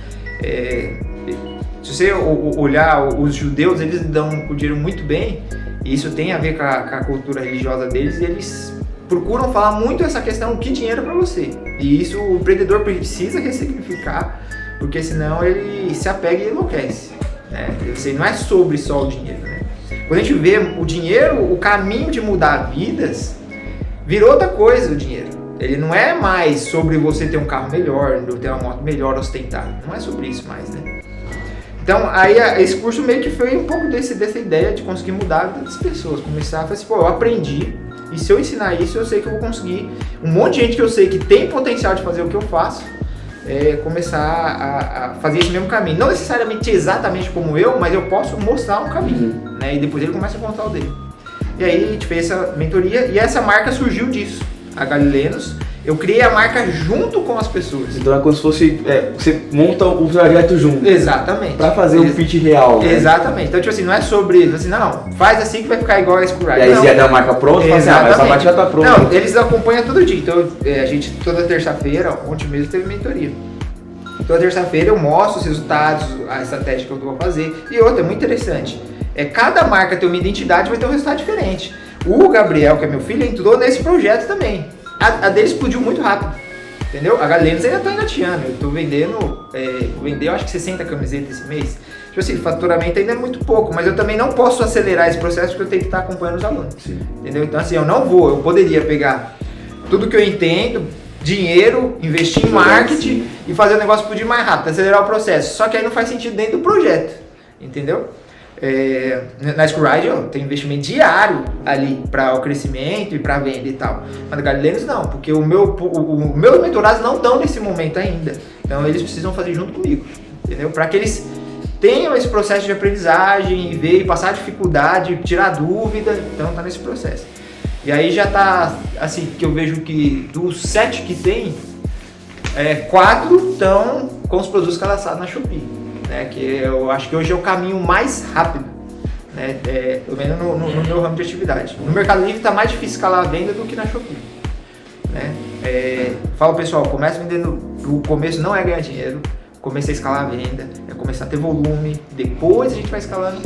se você olhar os judeus, eles dão o dinheiro muito bem, e isso tem a ver com a cultura religiosa deles, e eles procuram falar muito essa questão, o que dinheiro é para você. E isso o empreendedor precisa ressignificar, porque senão ele se apega e enlouquece, né? Não é sobre só o dinheiro, né? Quando a gente vê o dinheiro, o caminho de mudar vidas, virou outra coisa o dinheiro. Ele não é mais sobre você ter um carro melhor, ter uma moto melhor, ostentável. Não é sobre isso mais, né? Então, aí esse curso meio que foi um pouco dessa ideia de conseguir mudar a vida das pessoas. Começar a falar assim, eu aprendi, e se eu ensinar isso, eu sei que eu vou conseguir. Um monte de gente que eu sei que tem potencial de fazer o que eu faço, começar a fazer esse mesmo caminho. Não necessariamente exatamente como eu, mas eu posso mostrar um caminho, né? E depois ele começa a contar o dele. E aí a gente fez essa mentoria e essa marca surgiu disso, a Galilenos. Eu criei a marca junto com as pessoas. Então é como se fosse, você monta o projeto junto. Exatamente. Pra fazer um pitch real. Né? Exatamente. Então, tipo assim, não é sobre isso, assim, não, faz assim que vai ficar igual a Screwride. E aí você dá a marca pronta, fala assim, mas essa marca já tá pronta. Não, eles acompanham todo dia. Então, a gente, toda terça-feira, ontem mesmo teve mentoria. Toda terça-feira eu mostro os resultados, a estratégia que eu vou fazer. E outra, é muito interessante. Cada marca tem uma identidade, vai ter um resultado diferente. O Gabriel, que é meu filho, entrou nesse projeto também. A dele explodiu muito rápido, entendeu? A Galilenos ainda tá engateando. Eu tô vendendo, vou vender eu acho que 60 camisetas esse mês. Tipo assim, faturamento ainda é muito pouco, mas eu também não posso acelerar esse processo porque eu tenho que estar acompanhando os alunos. Sim. Entendeu? Então assim, eu poderia pegar tudo que eu entendo, dinheiro, investir em marketing e fazer o negócio explodir mais rápido, acelerar o processo. Só que aí não faz sentido dentro do projeto, entendeu? Na Screwride tem investimento diário ali para o crescimento e para venda e tal. Mas na Galilenos não, porque os meus mentorados não estão nesse momento ainda. Então eles precisam fazer junto comigo, entendeu? Para que eles tenham esse processo de aprendizagem, ver, passar dificuldade, tirar dúvida. Então tá nesse processo. E aí já tá assim que eu vejo que dos 7 que tem, 4 estão com os produtos cadastrados na Shopee. Que eu acho que hoje é o caminho mais rápido, né? Pelo menos no meu ramo de atividade. No Mercado Livre está mais difícil escalar a venda do que na Shopee, né? Falo pessoal, começa vendendo, o começo não é ganhar dinheiro, o começo é escalar a venda, é começar a ter volume, depois a gente vai escalando.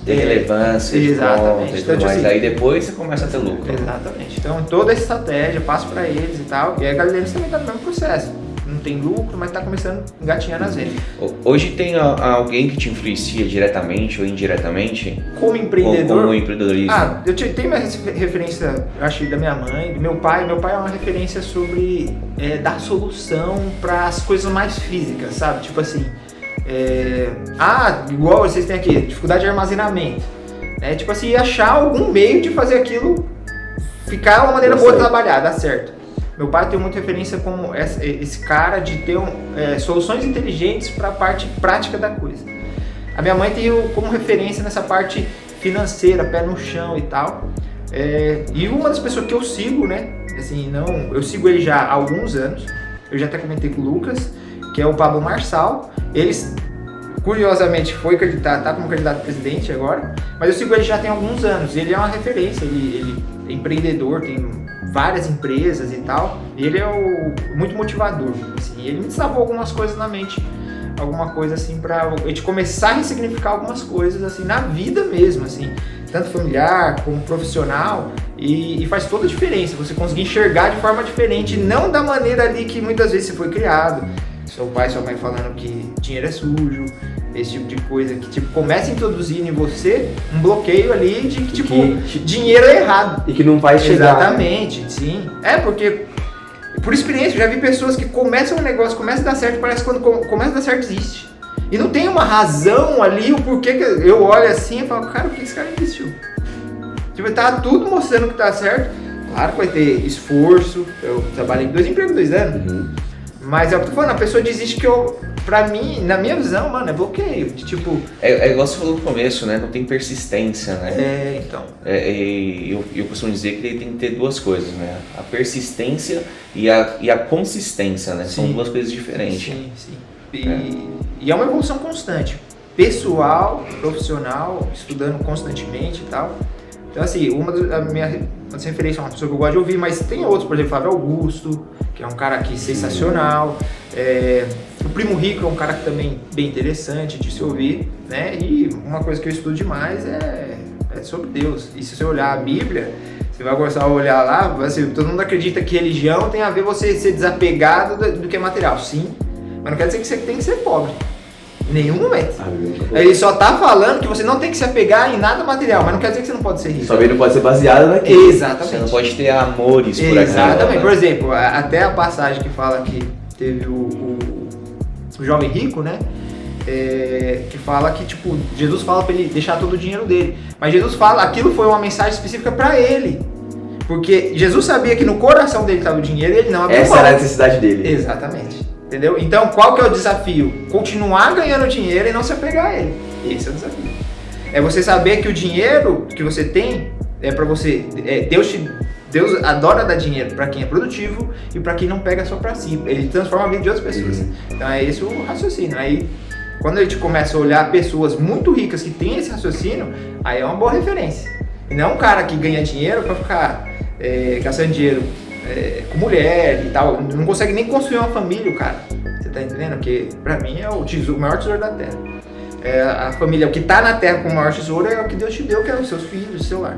Tem relevância, exatamente. Então, tipo assim, aí depois você começa a ter lucro. Exatamente. Então toda essa estratégia, passo para eles e tal, e a Galilenos também está no mesmo processo. Não tem lucro, mas está começando a engatinhar nas vendas. Hoje tem alguém que te influencia diretamente ou indiretamente? Como empreendedor? Como empreendedorismo? Eu tenho uma referência, acho, da minha mãe, do meu pai. Meu pai é uma referência sobre dar solução para as coisas mais físicas, sabe? Tipo assim, igual vocês têm aqui, dificuldade de armazenamento. Né? Tipo assim, achar algum meio de fazer aquilo ficar uma maneira boa de trabalhar, dar certo. Meu pai tem muita referência como esse cara de ter soluções inteligentes para a parte prática da coisa. A minha mãe tem como referência nessa parte financeira, pé no chão e tal. E uma das pessoas que eu sigo, né? Assim, eu sigo ele já há alguns anos. Eu já até comentei com o Lucas, que é o Pablo Marçal. Eles, curiosamente, tá como candidato a presidente agora. Mas eu sigo ele já tem alguns anos. Ele é uma referência, ele é empreendedor, tem várias empresas e tal, e ele é muito motivador, assim, ele me destravou algumas coisas na mente, alguma coisa assim pra gente começar a ressignificar algumas coisas assim na vida mesmo, assim, tanto familiar como profissional, e faz toda a diferença, você conseguir enxergar de forma diferente, não da maneira ali que muitas vezes você foi criado, seu pai e sua mãe falando que dinheiro é sujo, esse tipo de coisa, que tipo, começa a introduzir em você um bloqueio ali de que tipo, dinheiro é errado. E que não vai chegar. Exatamente, né? Sim. Porque, por experiência, eu já vi pessoas que começam um negócio, começa a dar certo, parece que quando começa a dar certo existe. E não tem uma razão ali, o porquê que eu olho assim e falo, cara, por que esse cara investiu? Tipo, tá tudo mostrando que tá certo. Claro que vai ter esforço, eu trabalhei em 2 empregos, 2 anos. Mas é o que eu tô falando, a pessoa desiste que pra mim, na minha visão, mano, é bloqueio. De, tipo... igual você falou no começo, né? Não tem persistência, né? Então. Eu costumo dizer que ele tem que ter 2 coisas, né? A persistência e a consistência, né? Sim. São 2 coisas diferentes. Sim. E é uma evolução constante. Pessoal, profissional, estudando constantemente e tal. Então, assim, uma das referências é uma pessoa que eu gosto de ouvir, mas tem outros, por exemplo, Flávio Augusto, que é um cara aqui sensacional. O Primo Rico é um cara que também bem interessante de se ouvir, né? E uma coisa que eu estudo demais é sobre Deus. E se você olhar a Bíblia, você vai gostar de olhar lá, assim, todo mundo acredita que religião tem a ver você ser desapegado do que é material. Sim, mas não quer dizer que você tem que ser pobre. Em nenhum momento. Ele só tá falando que você não tem que se apegar em nada material, mas não quer dizer que você não pode ser rico. Só não pode ser baseado naquilo. Exatamente. Você não pode ter amores por aquilo. Exatamente. Por exemplo, até a passagem que fala que teve o jovem rico, né? Que fala que, tipo, Jesus fala pra ele deixar todo o dinheiro dele. Mas Jesus fala, aquilo foi uma mensagem específica pra ele. Porque Jesus sabia que no coração dele estava o dinheiro e ele não abriu mão. Essa era a necessidade dele. Exatamente. Entendeu? Então, qual que é o desafio? Continuar ganhando dinheiro e não se apegar a ele. Esse é o desafio. É você saber que o dinheiro que você tem é para você, Deus adora dar dinheiro para quem é produtivo e para quem não pega só para si. Ele transforma a vida de outras pessoas. Então é esse o raciocínio. Aí quando a gente começa a olhar pessoas muito ricas que têm esse raciocínio, aí é uma boa referência. E não um cara que ganha dinheiro para ficar gastando dinheiro com mulher e tal. Não consegue nem construir uma família, o cara. Você tá entendendo? Porque pra mim é o maior tesouro da terra. A família, o que tá na terra com o maior tesouro é o que Deus te deu, que é os seus filhos, o seu lar.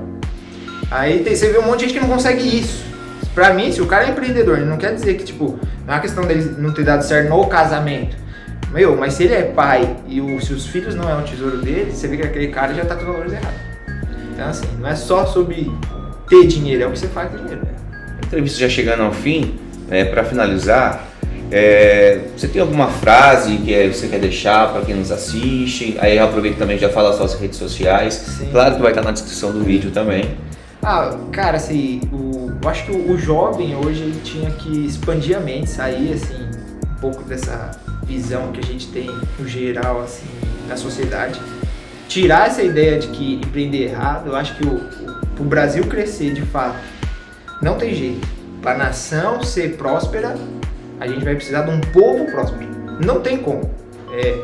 Aí você vê um monte de gente que não consegue isso. Pra mim, se o cara é empreendedor, não quer dizer que, tipo, não é uma questão dele não ter dado certo no casamento. Mas se ele é pai e se os filhos não é o tesouro dele, você vê que aquele cara já tá com os valores errados. Então, assim, não é só sobre ter dinheiro, é o que você faz com dinheiro. A entrevista já chegando ao fim, para finalizar, você tem alguma frase que você quer deixar para quem nos assiste? Aí eu aproveito também e já falo as suas redes sociais. Sim. Claro que vai estar na descrição do vídeo também. Cara, assim, eu acho que o jovem hoje ele tinha que expandir a mente, sair assim, um pouco dessa visão que a gente tem no geral, assim, na sociedade. Tirar essa ideia de que empreender errado. Eu acho que o Brasil crescer de fato não tem jeito. Para a nação ser próspera, a gente vai precisar de um povo próspero. Não tem como.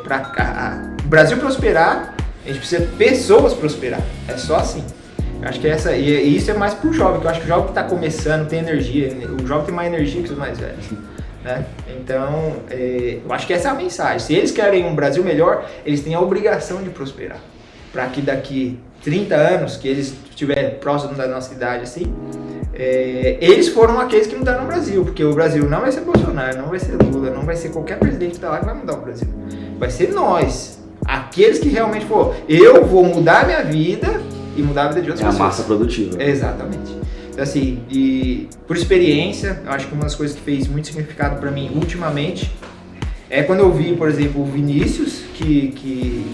Para o Brasil prosperar, a gente precisa de pessoas prosperar. É só assim. Eu acho que e isso é mais pro jovem, que eu acho que o jovem que está começando tem energia. O jovem tem mais energia que os mais velhos. Né? Então, eu acho que essa é a mensagem. Se eles querem um Brasil melhor, eles têm a obrigação de prosperar. Para que daqui 30 anos, que eles estiverem próximos da nossa idade, assim, eles foram aqueles que mudaram o Brasil. Porque o Brasil não vai ser Bolsonaro, não vai ser Lula, não vai ser qualquer presidente que está lá que vai mudar o Brasil. Vai ser nós. Aqueles que realmente eu vou mudar a minha vida e mudar a vida de outras pessoas. É a massa produtiva. Exatamente. Então, assim, e por experiência, eu acho que uma das coisas que fez muito significado para mim ultimamente é quando eu vi, por exemplo, o Vinícius, que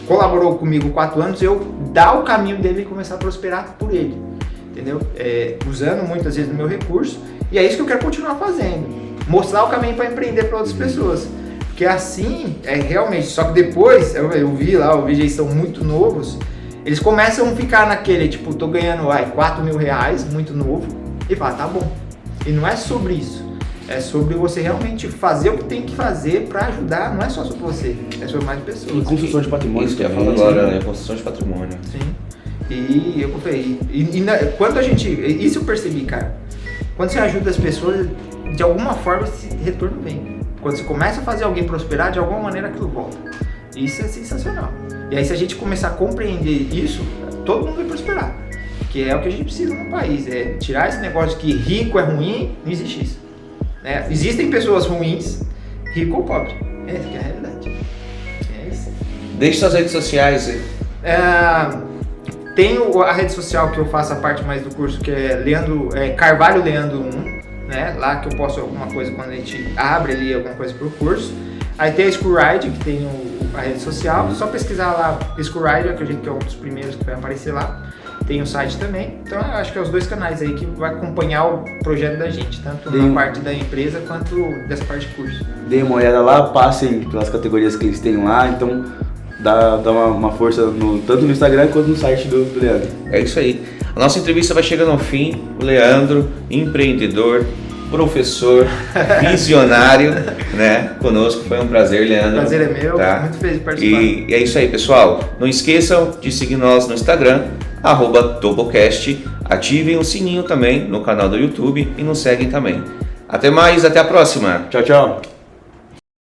colaborou comigo 4 anos, eu dar o caminho dele e começar a prosperar por ele, entendeu? Usando muitas vezes o meu recurso, e é isso que eu quero continuar fazendo, mostrar o caminho para empreender para outras pessoas, porque assim, realmente, só que depois, eu vi lá, eles são muito novos, eles começam a ficar naquele, tipo, tô ganhando 4 mil reais, muito novo, e fala, tá bom. E não é sobre isso. É sobre você realmente fazer o que tem que fazer para ajudar, não é só sobre você, é sobre mais pessoas. E construção de patrimônio. Isso que eu ia falar agora, né? Construção de patrimônio. Sim. E eu falei, quando isso eu percebi, cara, quando você ajuda as pessoas, de alguma forma esse retorno vem. Quando você começa a fazer alguém prosperar, de alguma maneira aquilo volta. Isso é sensacional. E aí se a gente começar a compreender isso, todo mundo vai prosperar. Que é o que a gente precisa no país, tirar esse negócio de que rico é ruim, não existe isso. Existem pessoas ruins, rico ou pobre. Essa que é a realidade. É isso. Deixe suas redes sociais aí. Tenho a rede social que eu faço a parte mais do curso, que é Carvalho Leandro 1, né? Lá que eu posto alguma coisa quando a gente abre ali alguma coisa pro curso. Aí tem a Schoolride, que tem a rede social, só pesquisar lá Schoolride, eu acredito que é um dos primeiros que vai aparecer lá. Tem o site também, então eu acho que é os 2 canais aí que vai acompanhar o projeto da gente, tanto na parte da empresa quanto dessa parte de curso. Deem uma olhada lá, passem pelas categorias que eles têm lá, então dá uma força tanto no Instagram quanto no site do Leandro. É isso aí. A nossa entrevista vai chegando ao fim. O Leandro, empreendedor, professor, visionário, né? Conosco, foi um prazer, Leandro. O prazer é meu, tá? Muito feliz de participar. E é isso aí, pessoal. Não esqueçam de seguir nós no Instagram, @Tobocast. Ativem o sininho também no canal do YouTube e nos seguem também. Até mais, até a próxima. Tchau, tchau.